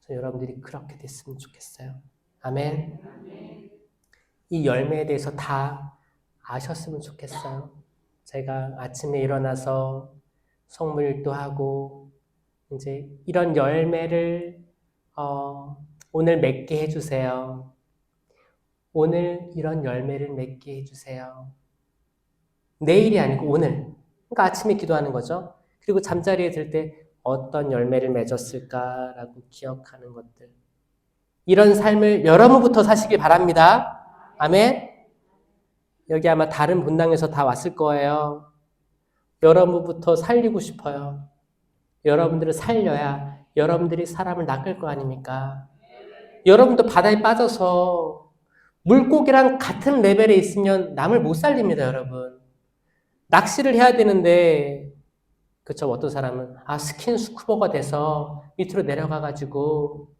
그래서 여러분들이 그렇게 됐으면 좋겠어요. 아멘. 이 열매에 대해서 다 아셨으면 좋겠어요. 제가 아침에 일어나서 성물도 하고 이제 이런 열매를 오늘 맺게 해주세요. 오늘 이런 열매를 맺게 해주세요. 내일이 아니고 오늘. 그러니까 아침에 기도하는 거죠. 그리고 잠자리에 들 때 어떤 열매를 맺었을까라고 기억하는 것들. 이런 삶을 여러분부터 사시길 바랍니다. 아멘. 여기 아마 다른 분당에서 다 왔을 거예요. 여러분부터 살리고 싶어요. 여러분들을 살려야 여러분들이 사람을 낚을 거 아닙니까? 여러분도 바다에 빠져서 물고기랑 같은 레벨에 있으면 남을 못 살립니다, 여러분. 낚시를 해야 되는데 그쵸? 어떤 사람은 스킨스쿠버가 돼서 밑으로 내려가가지고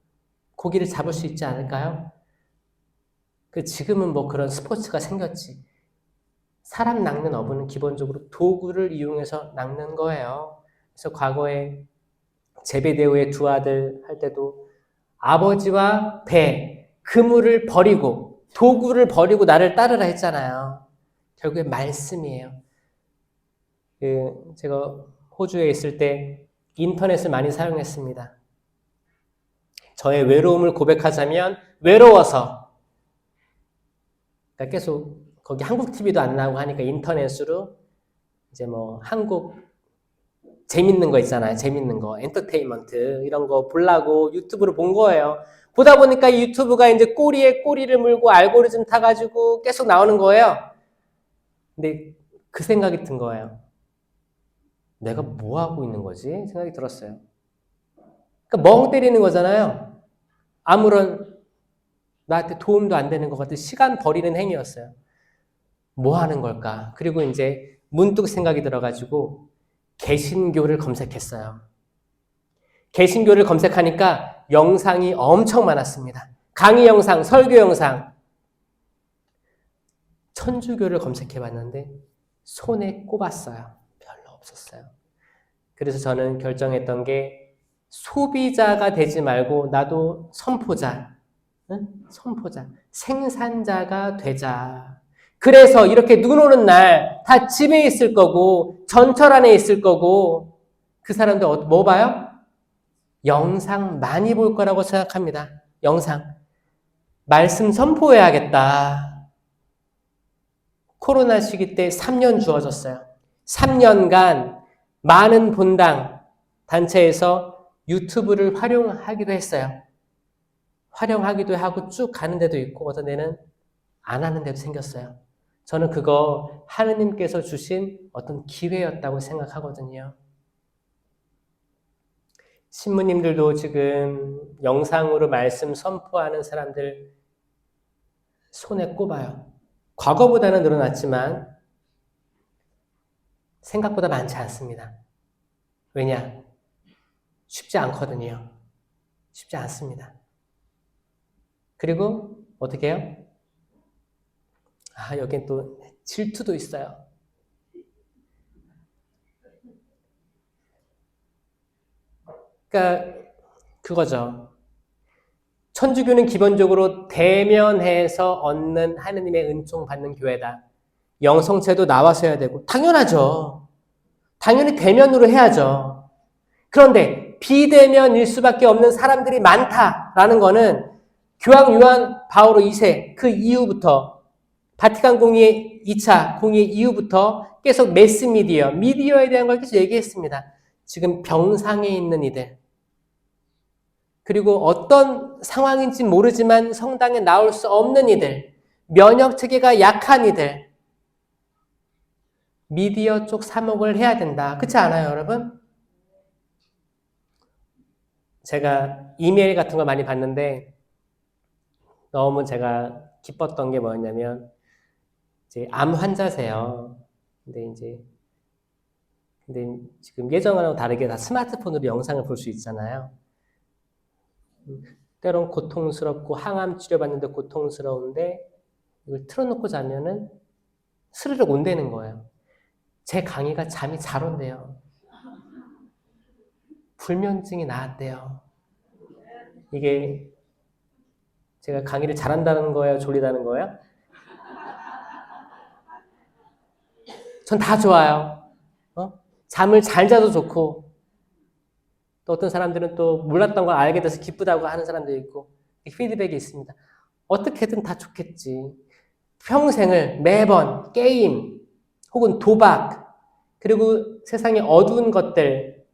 고기를 잡을 수 있지 않을까요? 지금은 뭐 그런 스포츠가 생겼지. 사람 낚는 어부는 기본적으로 도구를 이용해서 낚는 거예요. 그래서 과거에 제베데오의 두 아들 할 때도 아버지와 배, 그물을 버리고 도구를 버리고 나를 따르라 했잖아요. 결국에 말씀이에요. 제가 호주에 있을 때 인터넷을 많이 사용했습니다. 저의 외로움을 고백하자면 외로워서, 그러니까 계속 거기 한국 TV도 안 나오고 하니까 인터넷으로 이제 뭐 한국 재밌는 거 있잖아요. 재밌는 거, 엔터테인먼트 이런 거 보려고 유튜브를 본 거예요. 보다 보니까 유튜브가 이제 꼬리에 꼬리를 물고 알고리즘 타가지고 계속 나오는 거예요. 근데 그 생각이 든 거예요. 내가 뭐 하고 있는 거지? 생각이 들었어요. 그러니까 멍 때리는 거잖아요. 아무런 나한테 도움도 안 되는 것 같은 시간 버리는 행위였어요. 뭐 하는 걸까? 그리고 이제 문득 생각이 들어가지고 개신교를 검색했어요. 개신교를 검색하니까 영상이 엄청 많았습니다. 강의 영상, 설교 영상. 천주교를 검색해봤는데 손에 꼽았어요. 별로 없었어요. 그래서 저는 결정했던 게 소비자가 되지 말고 나도 선포자, 선포자, 생산자가 되자. 그래서 이렇게 눈 오는 날 다 집에 있을 거고 전철 안에 있을 거고 그 사람들 뭐 봐요? 영상 많이 볼 거라고 생각합니다. 영상. 말씀 선포해야겠다. 코로나 시기 때 3년 주어졌어요. 3년간 많은 본당, 단체에서 유튜브를 활용하기도 했어요. 활용하기도 하고 쭉 가는 데도 있고 어떤 데는 안 하는 데도 생겼어요. 저는 그거 하느님께서 주신 어떤 기회였다고 생각하거든요. 신부님들도 지금 영상으로 말씀 선포하는 사람들 손에 꼽아요. 과거보다는 늘어났지만 생각보다 많지 않습니다. 왜냐? 쉽지 않거든요. 쉽지 않습니다. 그리고 어떻게 해요? 여긴 또 질투도 있어요. 그러니까 그거죠. 천주교는 기본적으로 대면해서 얻는 하느님의 은총 받는 교회다. 영성체도 나와서 해야 되고 당연하죠. 당연히 대면으로 해야죠. 그런데 비대면일 수밖에 없는 사람들이 많다라는 거는 교황 요한 바오로 2세 그 이후부터 바티칸 공의 2차 공의 이후부터 계속 매스미디어, 미디어에 대한 걸 계속 얘기했습니다. 지금 병상에 있는 이들, 그리고 어떤 상황인지 모르지만 성당에 나올 수 없는 이들, 면역체계가 약한 이들, 미디어 쪽 사목을 해야 된다. 그렇지 않아요, 여러분? 제가 이메일 같은 거 많이 봤는데 너무 제가 기뻤던 게 뭐였냐면 이제 암 환자세요. 근데 지금 예전하고 다르게 다 스마트폰으로 영상을 볼 수 있잖아요. 때론 고통스럽고 항암 치료받는데 고통스러운데 이걸 틀어놓고 자면은 스르륵 온다는 거예요. 제 강의가 잠이 잘 온대요. 불면증이 나았대요. 이게 제가 강의를 잘한다는 거예요? 졸리다는 거예요? 전 다 좋아요. 잠을 잘 자도 좋고 또 어떤 사람들은 또 몰랐던 걸 알게 돼서 기쁘다고 하는 사람도 있고 피드백이 있습니다. 어떻게든 다 좋겠지. 평생을 매번 게임 혹은 도박 그리고 세상의 어두운 것들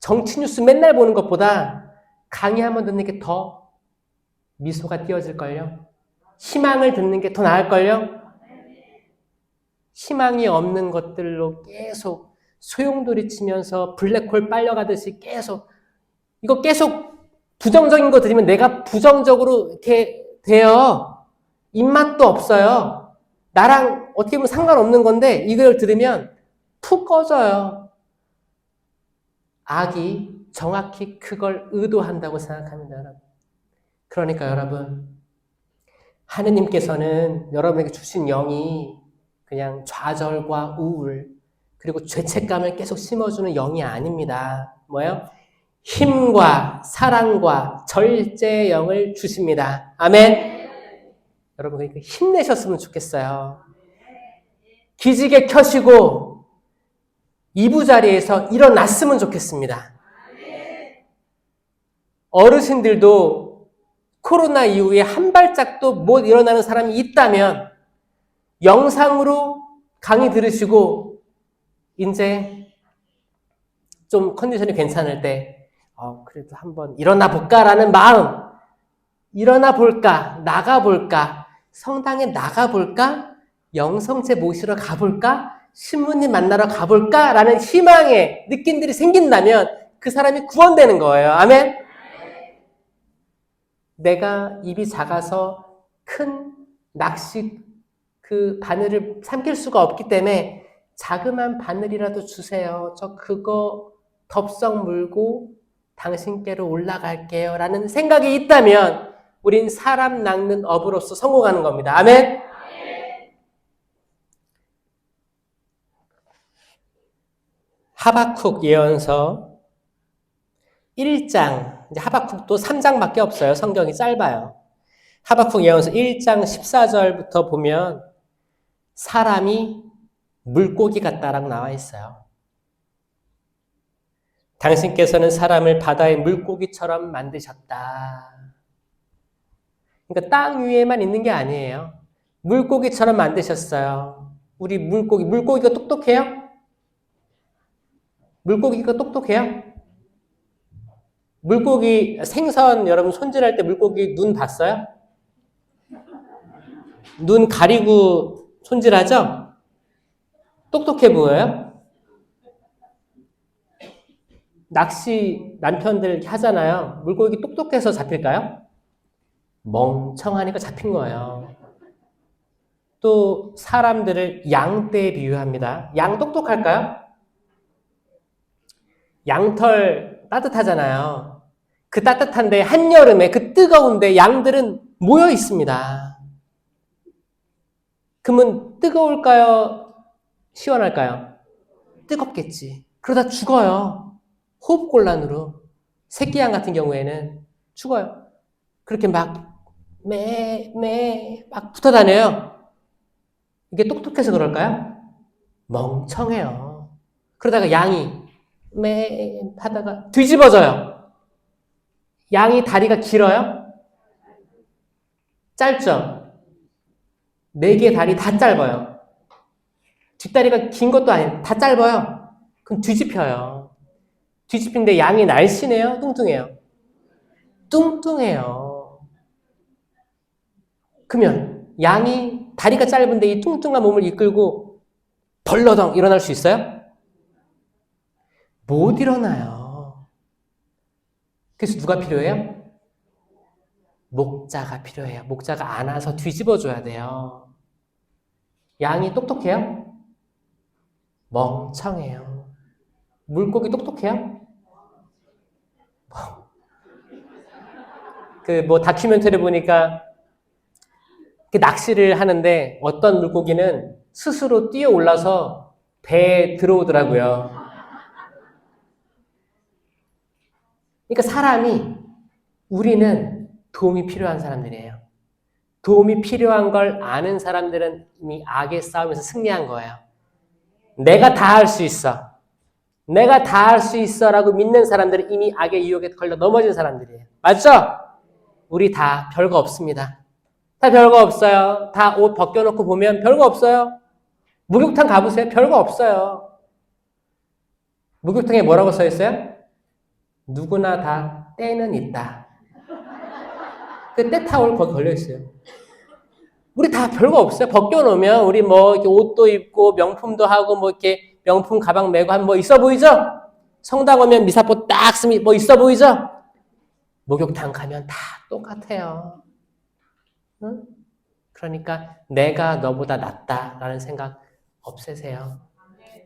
정치 뉴스 맨날 보는 것보다 강의 한번 듣는 게 더 미소가 띄어질걸요. 희망을 듣는 게 더 나을걸요. 희망이 없는 것들로 계속 소용돌이 치면서 블랙홀 빨려가듯이 계속 이거 계속 부정적인 거 들으면 내가 부정적으로 이렇게 돼요. 입맛도 없어요. 나랑 어떻게 보면 상관없는 건데 이걸 들으면 푹 꺼져요. 악이 정확히 그걸 의도한다고 생각합니다, 여러분. 그러니까 여러분, 하느님께서는 여러분에게 주신 영이 그냥 좌절과 우울, 그리고 죄책감을 계속 심어주는 영이 아닙니다. 뭐예요? 힘과 사랑과 절제의 영을 주십니다. 아멘. 여러분, 그러니까 힘내셨으면 좋겠어요. 기지개 켜시고 이부자리에서 일어났으면 좋겠습니다. 어르신들도 코로나 이후에 한 발짝도 못 일어나는 사람이 있다면 영상으로 강의 들으시고 이제 좀 컨디션이 괜찮을 때 그래도 한번 일어나 볼까라는 마음, 일어나 볼까, 나가 볼까, 성당에 나가 볼까, 영성제 모시러 가볼까, 신부님 만나러 가볼까라는 희망의 느낌들이 생긴다면 그 사람이 구원되는 거예요. 아멘? 내가 입이 작아서 큰 낚시 그 바늘을 삼킬 수가 없기 때문에 자그만 바늘이라도 주세요. 저 그거 덥석 물고 당신께로 올라갈게요. 라는 생각이 있다면 우린 사람 낚는 업으로서 성공하는 겁니다. 아멘? 하박국 예언서 1장, 이제 하박국도 3장밖에 없어요. 성경이 짧아요. 하박국 예언서 1장 14절부터 보면 사람이 물고기 같다라고 나와 있어요. 당신께서는 사람을 바다의 물고기처럼 만드셨다. 그러니까 땅 위에만 있는 게 아니에요. 물고기처럼 만드셨어요. 우리 물고기가 똑똑해요? 물고기가 똑똑해요? 물고기 생선 여러분 손질할 때 물고기 눈 봤어요? 눈 가리고 손질하죠? 똑똑해 보여요? 낚시 남편들 하잖아요. 물고기 똑똑해서 잡힐까요? 멍청하니까 잡힌 거예요. 또 사람들을 양떼에 비유합니다. 양 똑똑할까요? 양털 따뜻하잖아요. 그 따뜻한데 한여름에 그 뜨거운데 양들은 모여 있습니다. 그러면 뜨거울까요? 시원할까요? 뜨겁겠지. 그러다 죽어요. 호흡곤란으로. 새끼양 같은 경우에는 죽어요. 그렇게 막 막 붙어 다녀요. 이게 똑똑해서 그럴까요? 멍청해요. 그러다가 양이 하다가 뒤집어져요. 양이 다리가 길어요? 짧죠? 4개의 다리 다 짧아요. 뒷다리가 긴 것도 아니에요. 다 짧아요. 그럼 뒤집혀요. 뒤집힌데 양이 날씬해요? 뚱뚱해요? 뚱뚱해요. 그러면 양이 다리가 짧은데 이 뚱뚱한 몸을 이끌고 벌러덩 일어날 수 있어요? 못 일어나요. 그래서 누가 필요해요? 목자가 필요해요. 목자가 안아서 뒤집어줘야 돼요. 양이 똑똑해요? 멍청해요. 물고기 똑똑해요? 다큐멘터리 보니까 낚시를 하는데 어떤 물고기는 스스로 뛰어 올라서 배에 들어오더라고요. 그러니까 우리는 도움이 필요한 사람들이에요. 도움이 필요한 걸 아는 사람들은 이미 악의 싸움에서 승리한 거예요. 내가 다 할 수 있어. 내가 다 할 수 있어 라고 믿는 사람들은 이미 악의 유혹에 걸려 넘어진 사람들이에요. 맞죠? 우리 다 별거 없습니다. 다 별거 없어요. 다 옷 벗겨놓고 보면 별거 없어요. 목욕탕 가보세요. 별거 없어요. 목욕탕에 뭐라고 써 있어요? 누구나 다 때는 있다. 그 때타올 거기 걸려 있어요. 우리 다 별거 없어요. 벗겨놓으면 우리 이렇게 옷도 입고 명품도 하고 이렇게 명품 가방 메고 하면 있어 보이죠? 성당 오면 미사포 딱 쓰면 있어 보이죠? 목욕탕 가면 다 똑같아요. 응? 그러니까 내가 너보다 낫다라는 생각 없애세요.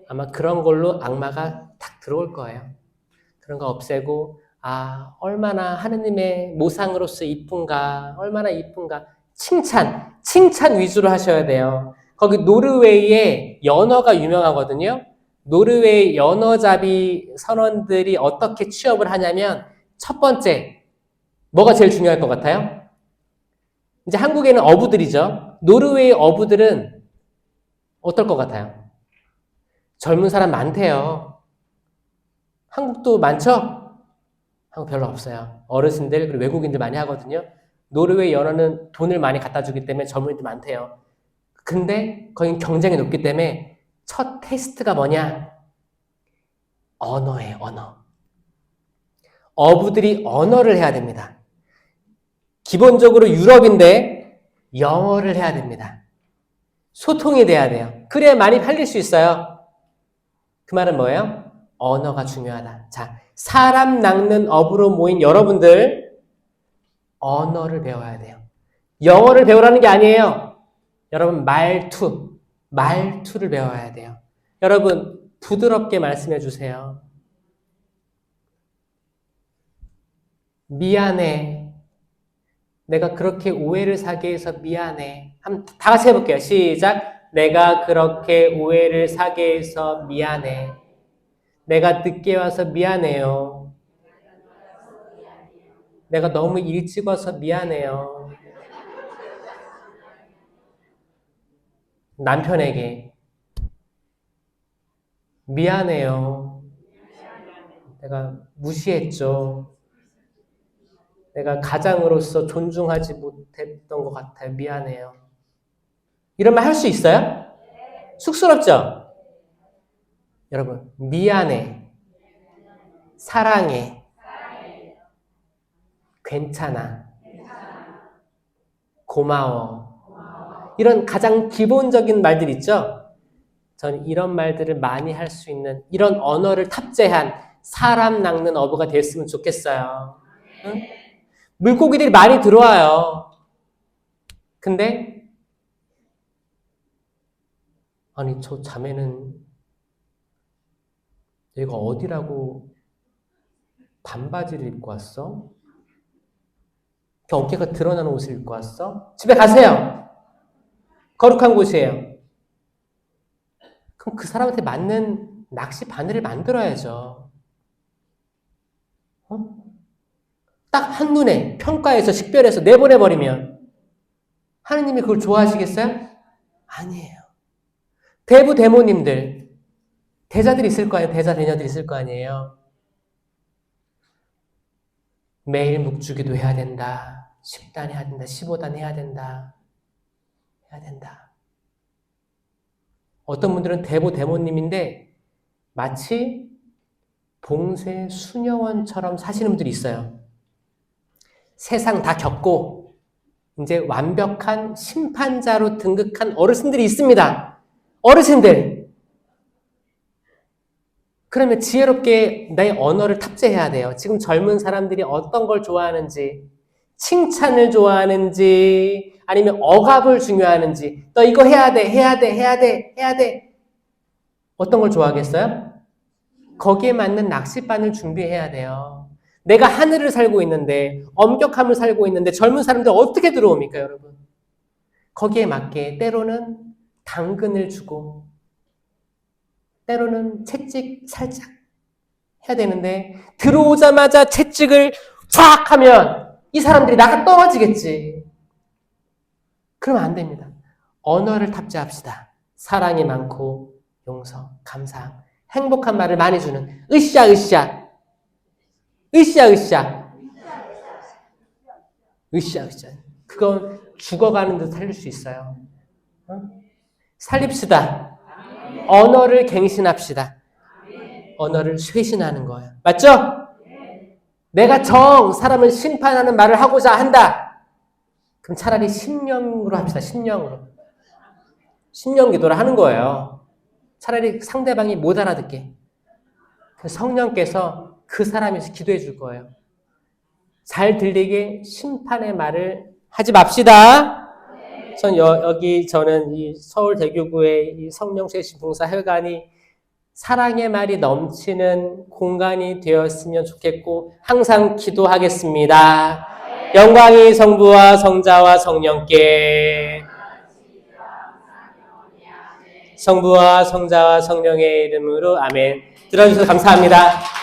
아마 그런 걸로 악마가 딱 들어올 거예요. 그런 거 없애고 얼마나 하느님의 모상으로서 이쁜가, 얼마나 이쁜가. 칭찬 위주로 하셔야 돼요. 거기 노르웨이에 연어가 유명하거든요. 노르웨이 연어잡이 선원들이 어떻게 취업을 하냐면 첫 번째, 뭐가 제일 중요할 것 같아요? 이제 한국에는 어부들이죠. 노르웨이 어부들은 어떨 것 같아요? 젊은 사람 많대요. 한국도 많죠? 한국 별로 없어요. 어르신들 그리고 외국인들 많이 하거든요. 노르웨이 연어는 돈을 많이 갖다 주기 때문에 젊은이들 많대요. 근데 거긴 경쟁이 높기 때문에 첫 테스트가 뭐냐? 언어예요, 언어. 어부들이 언어를 해야 됩니다. 기본적으로 유럽인데 영어를 해야 됩니다. 소통이 돼야 돼요. 그래야 많이 팔릴 수 있어요. 그 말은 뭐예요? 언어가 중요하다. 자, 사람 낚는 어부로 모인 여러분들 언어를 배워야 돼요. 영어를 배우라는 게 아니에요. 여러분 말투를 배워야 돼요. 여러분 부드럽게 말씀해 주세요. 미안해. 내가 그렇게 오해를 사게 해서 미안해. 다 같이 해볼게요. 시작. 내가 그렇게 오해를 사게 해서 미안해. 내가 늦게 와서 미안해요. 내가 너무 일찍 와서 미안해요. 남편에게 미안해요. 내가 무시했죠. 내가 가장으로서 존중하지 못했던 것 같아요. 미안해요. 이런 말 할 수 있어요? 쑥스럽죠? 여러분, 미안해. 사랑해. 괜찮아. 고마워. 이런 가장 기본적인 말들 있죠? 저는 이런 말들을 많이 할 수 있는 이런 언어를 탑재한 사람 낚는 어부가 됐으면 좋겠어요. 응? 물고기들이 많이 들어와요. 근데 아니 저 자매는 얘가 어디라고 반바지를 입고 왔어? 어깨가 드러나는 옷을 입고 왔어? 집에 가세요. 거룩한 곳이에요. 그럼 그 사람한테 맞는 낚시 바늘을 만들어야죠. 딱 한눈에 평가해서 식별해서 내보내버리면 하느님이 그걸 좋아하시겠어요? 아니에요. 대부 대모님들, 대자들 있을 거 아니에요. 대자 대녀들 있을 거 아니에요. 매일 묵주기도 해야 된다. 10단 해야 된다. 15단 해야 된다. 해야 된다. 어떤 분들은 대부 대모님인데 마치 봉쇄 수녀원처럼 사시는 분들이 있어요. 세상 다 겪고 이제 완벽한 심판자로 등극한 어르신들이 있습니다. 어르신들. 그러면 지혜롭게 나의 언어를 탑재해야 돼요. 지금 젊은 사람들이 어떤 걸 좋아하는지, 칭찬을 좋아하는지, 아니면 억압을 중요하는지, 너 이거 해야 돼. 어떤 걸 좋아하겠어요? 거기에 맞는 낚싯바늘 준비해야 돼요. 내가 하늘을 살고 있는데, 엄격함을 살고 있는데 젊은 사람들 어떻게 들어옵니까, 여러분? 거기에 맞게 때로는 당근을 주고 때로는 채찍 살짝 해야 되는데 들어오자마자 채찍을 쫙 하면 이 사람들이 나가 떨어지겠지. 그러면 안 됩니다. 언어를 탑재합시다. 사랑이 많고 용서, 감사, 행복한 말을 많이 주는 으쌰. 그건 죽어가는 듯 살릴 수 있어요. 살립시다. 언어를 갱신합시다. 언어를 쇄신하는 거예요. 맞죠? 내가 사람을 심판하는 말을 하고자 한다. 그럼 차라리 심령으로 합시다. 심령 기도를 하는 거예요. 차라리 상대방이 못 알아듣게. 성령께서 그 사람에서 기도해 줄 거예요. 잘 들리게 심판의 말을 하지 맙시다. 저는 이 서울대교구의 이 성령쇄신 봉사 혈관이 사랑의 말이 넘치는 공간이 되었으면 좋겠고 항상 기도하겠습니다. 영광이 성부와 성자와 성령께 성부와 성자와 성령의 이름으로 아멘. 들어주셔서 감사합니다.